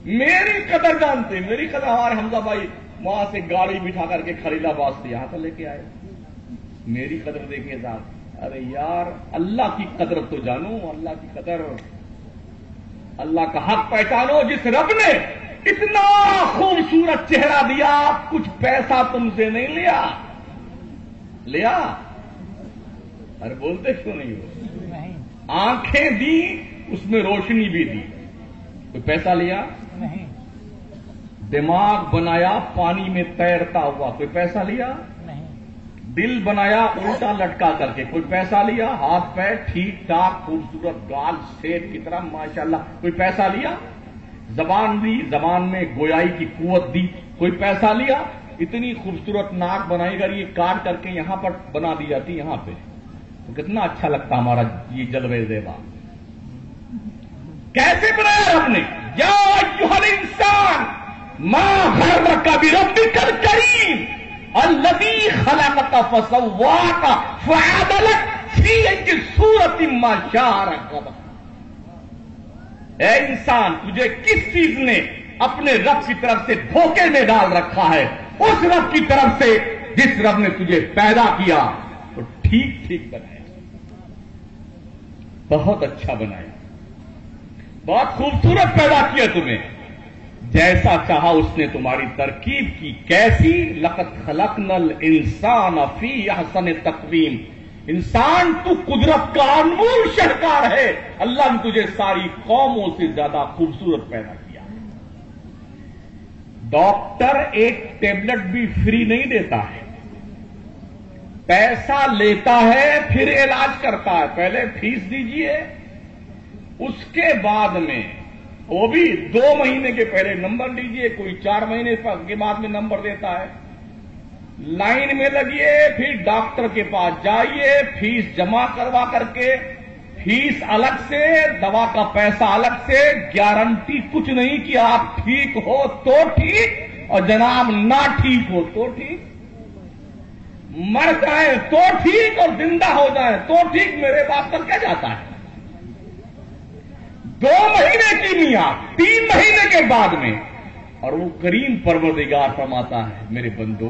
میری قدر جانتے ہیں۔ میری قدر ہمارے حمزہ بھائی وہاں سے گاڑی بٹھا کر کے خلیل آباد سے یہاں تک لے کے آئے، میری قدر دیکھیے صاحب۔ ارے یار اللہ کی قدر تو جانو، اللہ کی قدر، اللہ کا حق پہچانو۔ جس رب نے اتنا خوبصورت چہرہ دیا، کچھ پیسہ تم سے نہیں لیا، لیا؟ ارے بولتے کیوں نہیں ہو؟ آنکھیں دی، اس میں روشنی بھی دی، کوئی پیسہ لیا؟ نہیں۔ دماغ بنایا پانی میں تیرتا ہوا، کوئی پیسہ لیا؟ نہیں۔ دل بنایا الٹا لٹکا کر کے، کوئی پیسہ لیا؟ ہاتھ پیر ٹھیک ٹھاک خوبصورت گال سیب کی طرح ماشاءاللہ، کوئی پیسہ لیا؟ زبان دی، زبان میں گویائی کی قوت دی، کوئی پیسہ لیا؟ اتنی خوبصورت ناک بنائی، اگر یہ کاٹ کر کے یہاں پر بنا دی جاتی یہاں پہ تو کتنا اچھا لگتا ہمارا یہ جلوے زیبا۔ کیسے بنایا رب نے؟ یا ایھا الانسان ما غرک بربک الکریم الذی خلقک فسواک فعدلک فی ای صورت ما شاء رکبک۔ اے انسان، تجھے کس چیز نے اپنے رب کی طرف سے دھوکے میں ڈال رکھا ہے؟ اس رب کی طرف سے جس رب نے تجھے پیدا کیا تو ٹھیک ٹھیک بنایا، بہت اچھا بنایا، بہت خوبصورت پیدا کیا تمہیں، جیسا چاہا اس نے تمہاری ترکیب کی۔ کیسی؟ لقد خلقنا الانسان فی احسن تقویم۔ انسان تو قدرت کا انمول شاہکار ہے، اللہ نے تجھے ساری قوموں سے زیادہ خوبصورت پیدا کیا۔ ڈاکٹر ایک ٹیبلٹ بھی فری نہیں دیتا ہے، پیسہ لیتا ہے پھر علاج کرتا ہے۔ پہلے فیس دیجئے، اس کے بعد میں وہ بھی 2 مہینے کے پہلے نمبر لیجئے، کوئی 4 مہینے کے بعد میں نمبر دیتا ہے۔ لائن میں لگیے، پھر ڈاکٹر کے پاس جائیے، فیس جمع کروا کر کے، فیس الگ سے، دوا کا پیسہ الگ سے، گارنٹی کچھ نہیں کہ آپ ٹھیک ہو تو ٹھیک اور جناب نہ ٹھیک ہو تو ٹھیک، مر جائیں تو ٹھیک اور زندہ ہو جائیں تو ٹھیک، میرے باپ پر کیا جاتا ہے؟ 2 مہینے کی میعاد، 3 مہینے کے بعد میں، اور وہ کریم پروردگار فرماتا ہے میرے بندو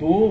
2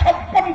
56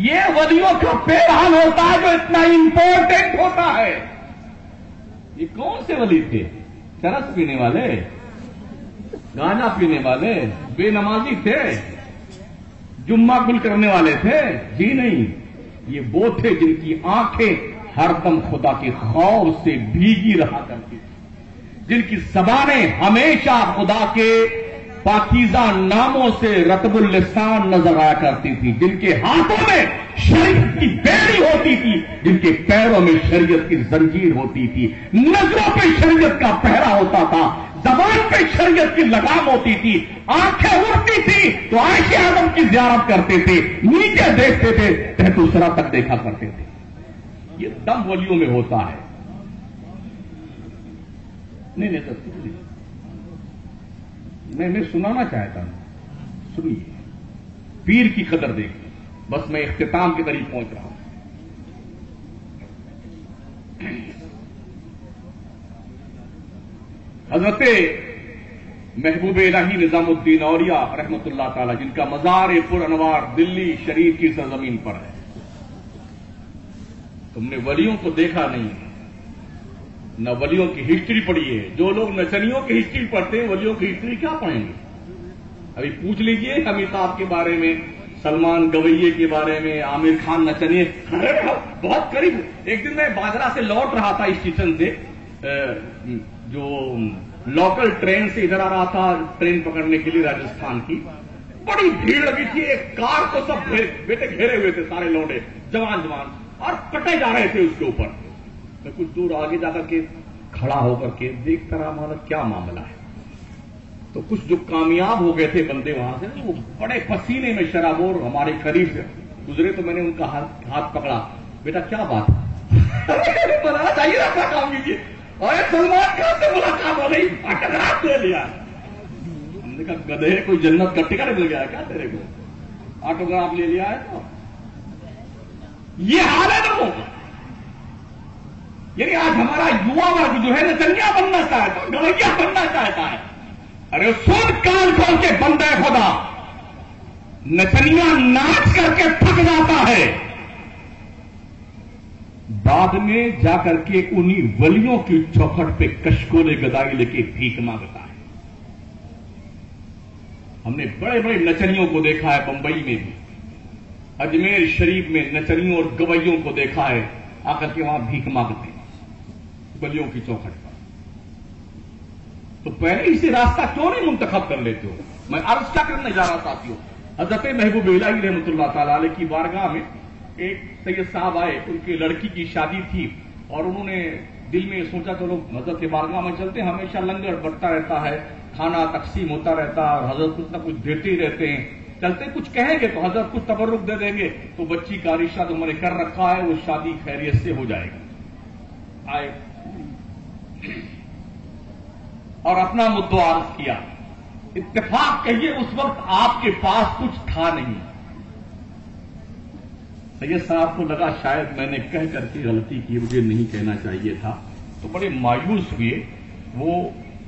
یہ ولیوں کا پیرہن ہوتا ہے جو اتنا امپورٹنٹ ہوتا ہے. یہ کون سے ولی تھے؟ چرس پینے والے، گانا پینے والے، بے نمازی تھے، جمعہ گل کرنے والے تھے؟ جی نہیں، یہ وہ تھے جن کی آنکھیں ہر دم خدا کے خوف سے بھیگی رہا کرتی تھی، جن کی زبانیں ہمیشہ خدا کے پاکیزہ ناموں سے رطب اللسان نظر آیا کرتی تھی، جن کے ہاتھوں میں شریعت کی بیڑی ہوتی تھی، جن کے پیروں میں شریعت کی زنجیر ہوتی تھی، نظروں پہ شریعت کا پہرا ہوتا تھا، زبان پہ شریعت کی لگام ہوتی تھی، آنکھیں اڑتی تھی تو عائشہ اعظم کی زیارت کرتے تھے، نیچے دیکھتے تھے تحت الثری تک دیکھا کرتے تھے. یہ دم ولیوں میں ہوتا ہے. نہیں سر، میں سنانا چاہتا ہوں، سنیے، پیر کی قدر دیکھیں. بس میں اختتام کے قریب پہنچ رہا ہوں. حضرت محبوب الہی نظام الدین اولیاء رحمت اللہ تعالی، جن کا مزار پر انوار دلی شریف کی سرزمین پر ہے. تم نے ولیوں کو دیکھا نہیں، نہ ولیوں کی ہسٹری پڑھی ہے. جو لوگ نچنیوں کی ہسٹری پڑھتے ہیں ولیوں کی ہسٹری کیا پڑھیں گے؟ ابھی پوچھ لیجئے امیتابھ کے بارے میں، سلمان گویے کے بارے میں، عامر خان نچنیے بہت قریب. ایک دن میں باجرہ سے لوٹ رہا تھا اسٹیشن سے، جو لوکل ٹرین سے ادھر آ رہا تھا ٹرین پکڑنے کے لیے راجستھان کی. بڑی بھیڑ لگی تھی، ایک کار کو سب بیٹے گھیرے ہوئے تھے، سارے لوڈے جوان اور کٹے جا رہے تھے اس کے اوپر. میں کچھ دور آگے جا کر کے کھڑا ہو کر کے دیکھتا رہا ہمارا کیا معاملہ ہے. تو کچھ جو کامیاب ہو گئے تھے بندے وہاں سے، وہ بڑے پسینے میں شرابور ہمارے قریب سے گزرے تو میں نے ان کا ہاتھ پکڑا. بیٹا کیا بات ہے؟ بنانا چاہیے اپنا کام کیجیے. اور سلمان خان سے ملاقات ہو گئی، آٹوگراف لے لیا. ہم نے کہا گدھے کوئی جنت کا ٹکٹ مل گیا کیا تیرے کو؟ آٹوگراف لے لیا ہے تو یہ حال ہے لوگوں کا. یعنی آج ہمارا یوا ورگ جو ہے نچنیا بننا چاہتا ہے، گویا بننا چاہتا ہے. ارے سن کان کھول کے بندہ خدا، نچنیا ناچ کر کے تھک جاتا ہے، بعد میں جا کر کے انہی ولیوں کی چوکھٹ پہ کشکولے گدائی لے کے بھیک مانگتا ہے. ہم نے بڑے بڑے نچنیوں کو دیکھا ہے بمبئی میں بھی، اجمیر شریف میں نچنیوں اور گویوں کو دیکھا ہے آ کر کے وہاں بھیک مانگتے ولیوں کی چوکھٹ پر. تو پہلے اسے راستہ کیوں نہیں منتخب کر لیتے ہو؟ میں عرض کیا کرنے جا رہا ساتھیوں، حضرت محبوب الہی رحمۃ اللہ تعالی علیہ کی بارگاہ میں ایک سید صاحب آئے، ان کی لڑکی کی شادی تھی اور انہوں نے دل میں سوچا چلو حضرت کی بارگاہ میں چلتے ہیں، ہمیشہ لنگر بٹتا رہتا ہے، کھانا تقسیم ہوتا رہتا ہے اور حضرت کچھ نہ کچھ دیتے ہی رہتے ہیں، چلتے کچھ کہیں گے تو حضرت کچھ تبرک دے دیں گے تو بچی کا رشتہ جو میں نے کر رکھا ہے وہ شادی خیریت سے ہو جائے گی. آئے اور اپنا مدعا عرض کیا. اتفاق کہیے اس وقت آپ کے پاس کچھ تھا نہیں. سید صاحب کو لگا شاید میں نے کہہ کر کے غلطی کی، مجھے نہیں کہنا چاہیے تھا، تو بڑے مایوس ہوئے. وہ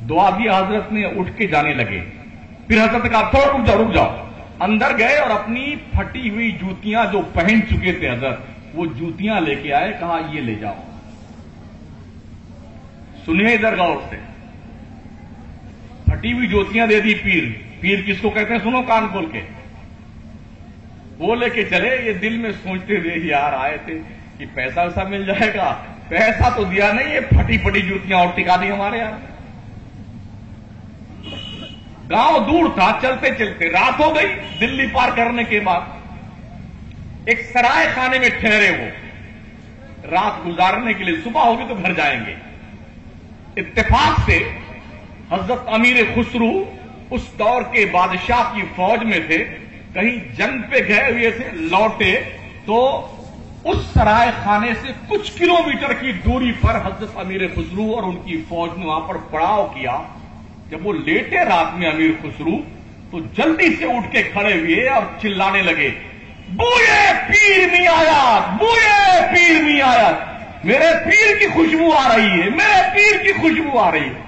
دعا بھی حضرت نے اٹھ کے جانے لگے. پھر حضرت نے کہا تھوڑا رک جاؤ. اندر گئے اور اپنی پھٹی ہوئی جوتیاں جو پہن چکے تھے حضرت، وہ جوتیاں لے کے آئے، کہا یہ لے جاؤ. سنیے ادھر غور سے، پھٹی ہوئی جوتیاں دے دی. پیر کس کو کہتے ہیں؟ سنو کان کھول کے. وہ لے کے چلے. یہ دل میں سوچتے ہوئے یار آئے تھے کہ پیسہ ویسا مل جائے گا، پیسہ تو دیا نہیں، یہ پھٹی پھٹی جوتیاں اور ٹکا دی ہمارے یہاں. گاؤں دور تھا، چلتے چلتے رات ہو گئی. دلی پار کرنے کے بعد ایک سرائے خانے میں ٹھہرے، وہ رات گزارنے کے لیے. صبح ہوگی تو گھر جائیں گے. اتفاق سے حضرت امیر خسرو اس دور کے بادشاہ کی فوج میں تھے، کہیں جنگ پہ گئے ہوئے تھے، لوٹے تو اس سرائے خانے سے کچھ کلومیٹر کی دوری پر حضرت امیر خسرو اور ان کی فوج نے وہاں پر پڑاؤ کیا. جب وہ لیٹے رات میں امیر خسرو تو جلدی سے اٹھ کے کھڑے ہوئے اور چلانے لگے، بوئے پیر نہیں آیا، بوئے پیر نہیں آیا، میرے پیر کی خوشبو آ رہی ہے، میرے پیر کی خوشبو آ رہی ہے.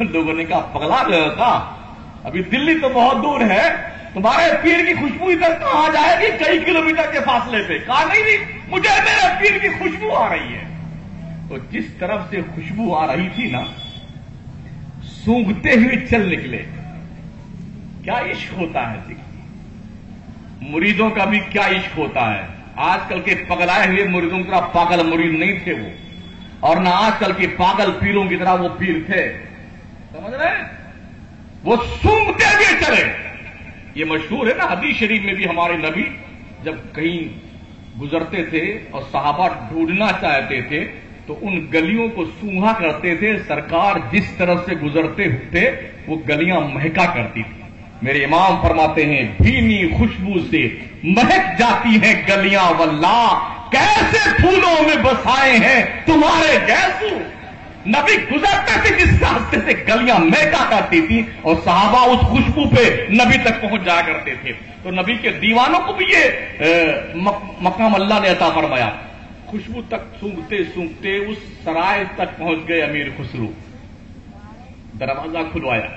لوگوں نے کہا پگلا گیا کا، ابھی دلی تو بہت دور ہے، تمہارے پیر کی خوشبو ادھر کہاں جائے گی کئی کلومیٹر کے فاصلے پہ؟ کہا نہیں مجھے میرے پیر کی خوشبو آ رہی ہے. تو جس طرف سے خوشبو آ رہی تھی نا سونگھتے ہوئے چل نکلے. کیا عشق ہوتا ہے مریدوں کا بھی کیا عشق ہوتا ہے. آج کل کے پگلائے ہوئے مریدوں کی طرح پاگل مرید نہیں تھے وہ, اور نہ آج کل کے پاگل پیروں کی طرح وہ پیر تھے. سمجھ رہے ہیں؟ وہ سونگتے ہوئے چلے. یہ مشہور ہے نا حدیث شریف میں بھی, ہمارے نبی جب کہیں گزرتے تھے اور صحابہ ڈھونڈنا چاہتے تھے تو ان گلیوں کو سونگھا کرتے تھے. سرکار جس طرف سے گزرتے تھے وہ گلیاں مہکا کرتی تھی. میرے امام فرماتے ہیں بھینی خوشبو سے مہک جاتی ہیں گلیاں, واللہ کیسے پھولوں میں بسائے ہیں تمہارے گیسو. نبی گزرتے تھے جس راستے سے گلیاں مہکا کرتی تھی اور صحابہ اس خوشبو پہ نبی تک پہنچ جایا کرتے تھے. تو نبی کے دیوانوں کو بھی یہ مقام اللہ نے عطا فرمایا. خوشبو تک سونگتے سونگتے اس سرائے تک پہنچ گئے امیر خسرو. دروازہ کھلوایا,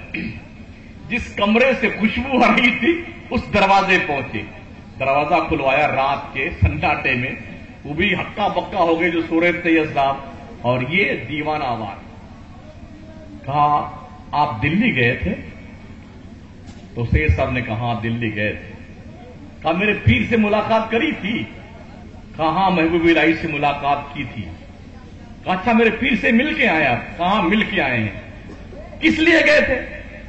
جس کمرے سے خوشبو آ رہی تھی اس دروازے پہنچے. دروازہ کھلوایا رات کے سناٹے میں, وہ بھی ہکا بکا ہو گئے جو سورہ طیب صاحب, اور یہ دیوانہ آواز. کہا آپ دلی گئے تھے؟ تو سید صاحب نے کہا دلی گئے تھے. کہا میرے پیر سے ملاقات کری تھی؟ کہاں محبوب الہی سے ملاقات کی تھی. کہا اچھا میرے پیر سے مل کے آیا؟ کہاں مل کے آئے ہیں. کس لیے گئے تھے؟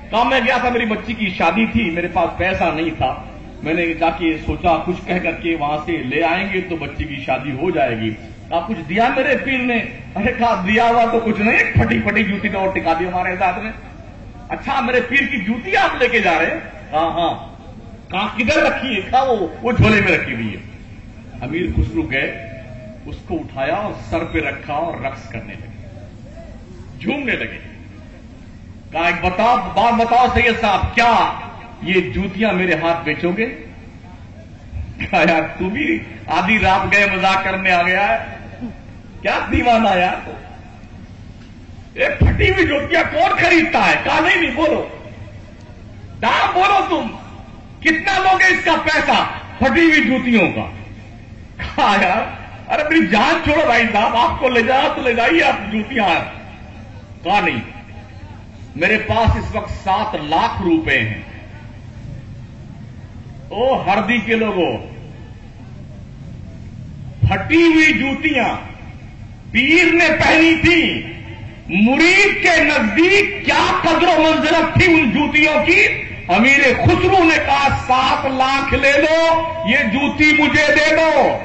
کہا میں گیا تھا میری بچی کی شادی تھی, میرے پاس پیسہ نہیں تھا, میں نے جا کے سوچا کچھ کہہ کر کے وہاں سے لے آئیں گے تو بچی کی شادی ہو جائے گی. کہا کچھ دیا میرے پیر نے؟ ارے کہا دیا ہوا تو کچھ نہیں, پھٹی پھٹی جوتی کا اور ٹکا دی ہمارے ساتھ میں. اچھا میرے پیر کی جوتی آپ لے کے جا رہے ہیں؟ کہا ہاں. کہا کدھر رکھی ہے؟ کہا وہ جھولے میں رکھی ہوئی ہے. امیر خسرو گئے, اس کو اٹھایا اور سر پہ رکھا اور رقص کرنے لگے, جھومنے لگے. کہا ایک بات بتاؤ سید صاحب, کیا یہ جوتیاں میرے ہاتھ بیچو گے؟ کہا یار تو بھی آدھی رات گئے مذاق کرنے آ گیا ہے, کیا دیوانہ یار. ایک پھٹی ہوئی جوتیاں کون خریدتا ہے؟ کہا نہیں بولو, دام بولو, تم کتنا لوگے اس کا پیسہ پھٹی ہوئی جوتیوں کا؟ کہا یار ارے میری جان چھوڑو بھائی صاحب, آپ کو لے جاؤ تو لے جائیے آپ جوتیاں. کہا نہیں, میرے پاس اس وقت 7 لاکھ روپے ہیں. او ہردی کے لوگوں, پھٹی ہوئی جوتیاں پیر نے پہنی تھی, مرید کے نزدیک کیا قدر و منزلت تھی ان جوتیوں کی. امیر خسرو نے کہا 7 لاکھ لے لو, یہ جوتی مجھے دے دو.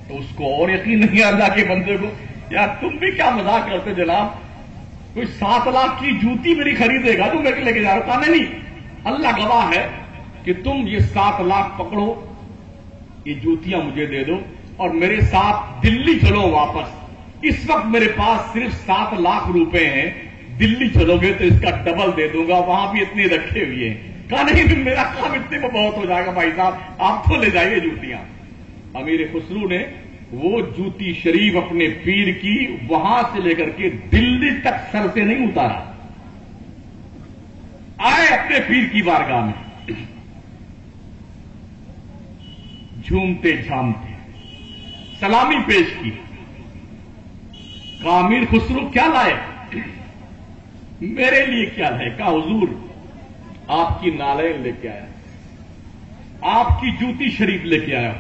تو اس کو اور یقین نہیں اللہ کے بندے کو, یار تم بھی کیا مذاق کرتے جناب, کوئی 7 لاکھ کی جوتی میری خریدے گا تو میں لے کے جا رہا ہوں. کہا نہیں, اللہ گواہ ہے کہ تم یہ 7 لاکھ پکڑو, یہ جوتیاں مجھے دے دو اور میرے ساتھ دلی چلو واپس. اس وقت میرے پاس صرف 7 لاکھ روپے ہیں, دلی چلو گے تو اس کا ڈبل دے دوں گا, وہاں بھی اتنے رکھے ہوئے ہیں. کہا نہیں میرا کام اتنے میں بہت ہو جائے گا بھائی صاحب, آپ تو لے جائیے جوتیاں. امیر خسرو نے وہ جوتی شریف اپنے پیر کی وہاں سے لے کر کے دلی تک سر سے نہیں اتارا, آئے اپنے پیر کی بارگاہ میں جھومتے جھامتے سلامی پیش کی. کہا امیر خسرو کیا لائے؟ میرے لیے کیا لائے؟ کہا حضور آپ کی نالین لے کے آیا, آپ کی جوتی شریف لے کے آیا.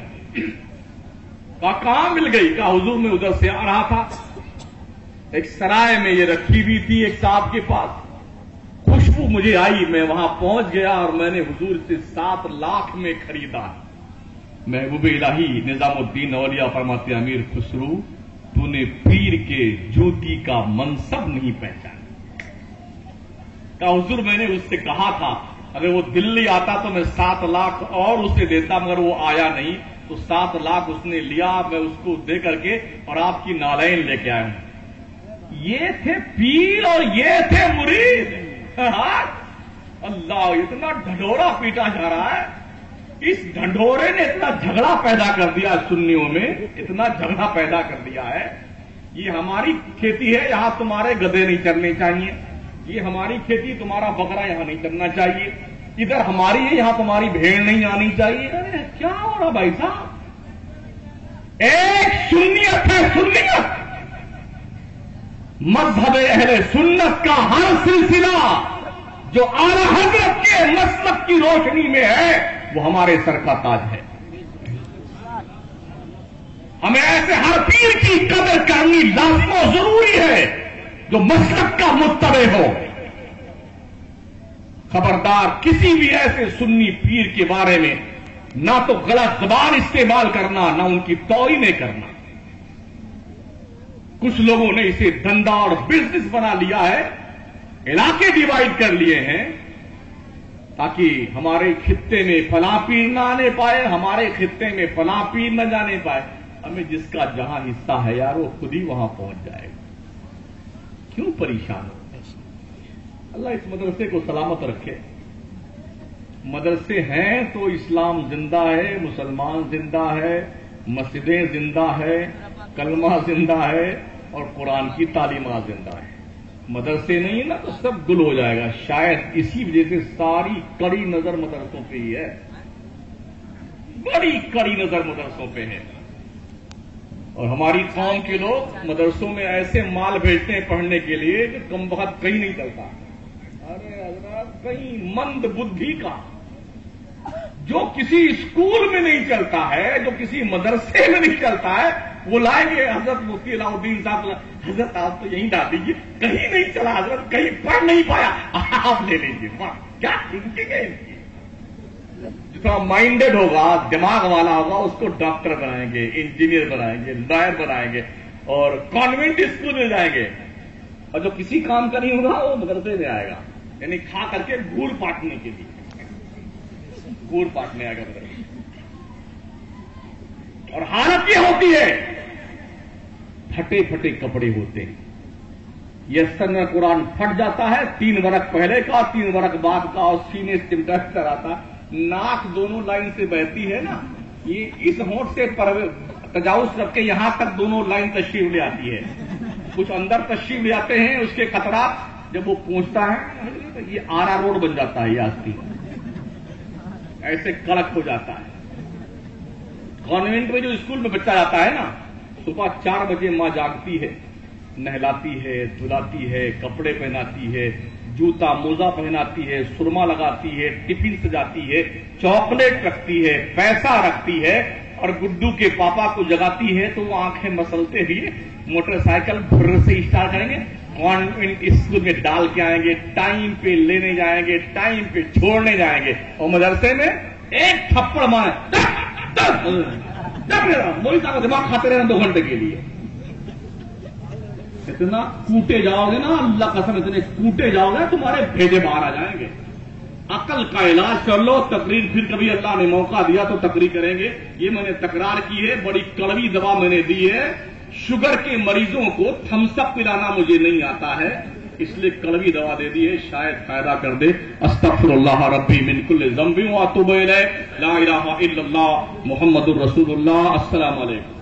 کہا کہاں مل گئی؟ کہا حضور میں ادھر سے آ رہا تھا, ایک سرائے میں یہ رکھی ہوئی تھی ایک صاحب کے پاس, خوشبو مجھے آئی, میں وہاں پہنچ گیا اور میں نے حضور سے 7 لاکھ میں خریدا. محبوب الہی نظام الدین اولیاء فرماتے امیر خسرو تو نے پیر کے جوتی کا منصب نہیں پہچانا. کہا حضور میں نے اس سے کہا تھا اگر وہ دلی آتا تو میں 7 لاکھ اور اسے دیتا, مگر وہ آیا نہیں تو 7 لاکھ اس نے لیا, میں اس کو دے کر کے اور آپ کی نالین لے کے آیا ہوں. یہ تھے پیر اور یہ تھے مرید. اللہ, اتنا ڈھنڈورا پیٹا جا رہا ہے, اس ڈھنڈورے نے اتنا جھگڑا پیدا کر دیا سنیوں میں, اتنا جھگڑا پیدا کر دیا ہے. یہ ہماری کھیتی ہے, یہاں تمہارے گدھے نہیں چرنے چاہیے, یہ ہماری کھیتی, تمہارا بکرا یہاں نہیں چرنا چاہیے, ادھر ہماری ہے، یہاں تمہاری بھیڑ نہیں آنی چاہیے. ارے کیا ہو رہا بھائی صاحب؟ ایک سنیت ہے، سنیت مذہب اہل سنت کا ہر سلسلہ جو اعلی حضرت کے مسلک کی روشنی میں ہے وہ ہمارے سر کا تاج ہے. ہمیں ایسے ہر پیر کی قدر کرنی لازم و ضروری ہے جو مسلک کا متبع ہو. خبردار کسی بھی ایسے سنی پیر کے بارے میں نہ تو غلط زبان استعمال کرنا، نہ ان کی توہین کرنا. کچھ لوگوں نے اسے دھندا اور بزنس بنا لیا ہے، علاقے ڈیوائڈ کر لیے ہیں تاکہ ہمارے خطے میں فلاں پیر نہ آنے پائے، ہمارے خطے میں فلاں پیر نہ جانے پائے. ہمیں جس کا جہاں حصہ ہے یار وہ خود ہی وہاں پہنچ جائے گا. کیوں پریشان ہو؟ اللہ اس مدرسے کو سلامت رکھے. مدرسے ہیں تو اسلام زندہ ہے، مسلمان زندہ ہے، مسجدیں زندہ ہے، کلمہ زندہ ہے اور قرآن کی تعلیمات زندہ ہے. مدرسے نہیں نا تو سب گل ہو جائے گا. شاید اسی وجہ سے ساری کڑی نظر مدرسوں پہ ہی ہے، بڑی کڑی نظر مدرسوں پہ ہے. اور ہماری قوم کے لوگ مدرسوں میں ایسے مال بھیجتے ہیں پڑھنے کے لیے کہ کم وقت کہیں نہیں چلتا. ارے حضرات کہیں مند بدھی کا جو کسی اسکول میں نہیں چلتا ہے، جو کسی مدرسے میں نہیں چلتا ہے، وہ لائیں گے حضرت مفتی علاء الدین صاحب. حضرت آپ تو یہیں ڈال دیجیے، کہیں نہیں چلا حضرت، کہیں پڑھ نہیں پایا، آپ لے لیجیے. کیا تھنکنگ ہے ان کی؟ جتنا مائنڈیڈ ہوگا، دماغ والا ہوگا، اس کو ڈاکٹر بنائیں گے، انجینئر بنائیں گے، لائر بنائیں گے اور کانوینٹ اسکول میں جائیں گے. اور جو کسی کام کا نہیں ہوگا وہ مدرسے میں آئے گا، یعنی کھا کر کے گول پاٹنے کے لیے، گول پاٹنے آئے گا مدرسے. اور حالت یہ ہوتی ہے پھٹے پھٹے کپڑے ہوتے ہیں. یہ سن قرآن پھٹ جاتا ہے، 3 برق پہلے کا 3 برق بعد کا، اور سینے سے چمٹا کر آتا. ناک دونوں لائن سے بہتی ہے نا، یہ اس ہونٹ سے تجاوز کر کے یہاں تک دونوں لائن تشریف لے آتی ہے. کچھ اندر تشریف لے آتے ہیں، اس کے قطرات جب وہ پہنچتا ہے یہ آرا روڈ بن جاتا ہے، یہ آستی ایسے کڑک ہو جاتا ہے. کانوینٹ میں جو اسکول میں بچہ جاتا ہے نا، صبح 4 بجے ماں جاگتی ہے، نہلاتی ہے، دھلاتی ہے، کپڑے پہناتی ہے، جوتا موزہ پہناتی ہے، سرما لگاتی ہے، ٹفن سجاتی ہے، چاکلیٹ رکھتی ہے، پیسہ رکھتی ہے، اور گڈو کے پاپا کو جگاتی ہے تو وہ آنکھیں مسلتے ہوئے موٹر سائیکل بھر سے اسٹارٹ کریں گے، کانوینٹ اسکول میں ڈال کے آئیں گے، ٹائم پہ لینے جائیں گے، ٹائم پہ چھوڑنے جائیں گے. اور مدرسے میں ایک تھپڑ مارے مولی صاحب دماغ کھاتے رہنا 2 گھنٹے کے لیے. اتنا کوٹے جاؤ گے نا، اللہ قسم اتنے کوٹے جاؤ گے تمہارے بھیجے باہر آ جائیں گے. عقل کا علاج کر لو. تقریر پھر کبھی اللہ نے موقع دیا تو تقریر کریں گے. یہ میں نے تکرار کی ہے، بڑی کڑوی دوا میں نے دی ہے. شوگر کے مریضوں کو تھمس اپ پلانا مجھے نہیں آتا ہے، اس لیے کڑوی دوا دے دی ہے، شاید فائدہ کر دے. استغفر اللہ ربی من کل ذنب واتوب الیہ. لا الہ الا اللہ محمد الرسول اللہ. السلام علیکم.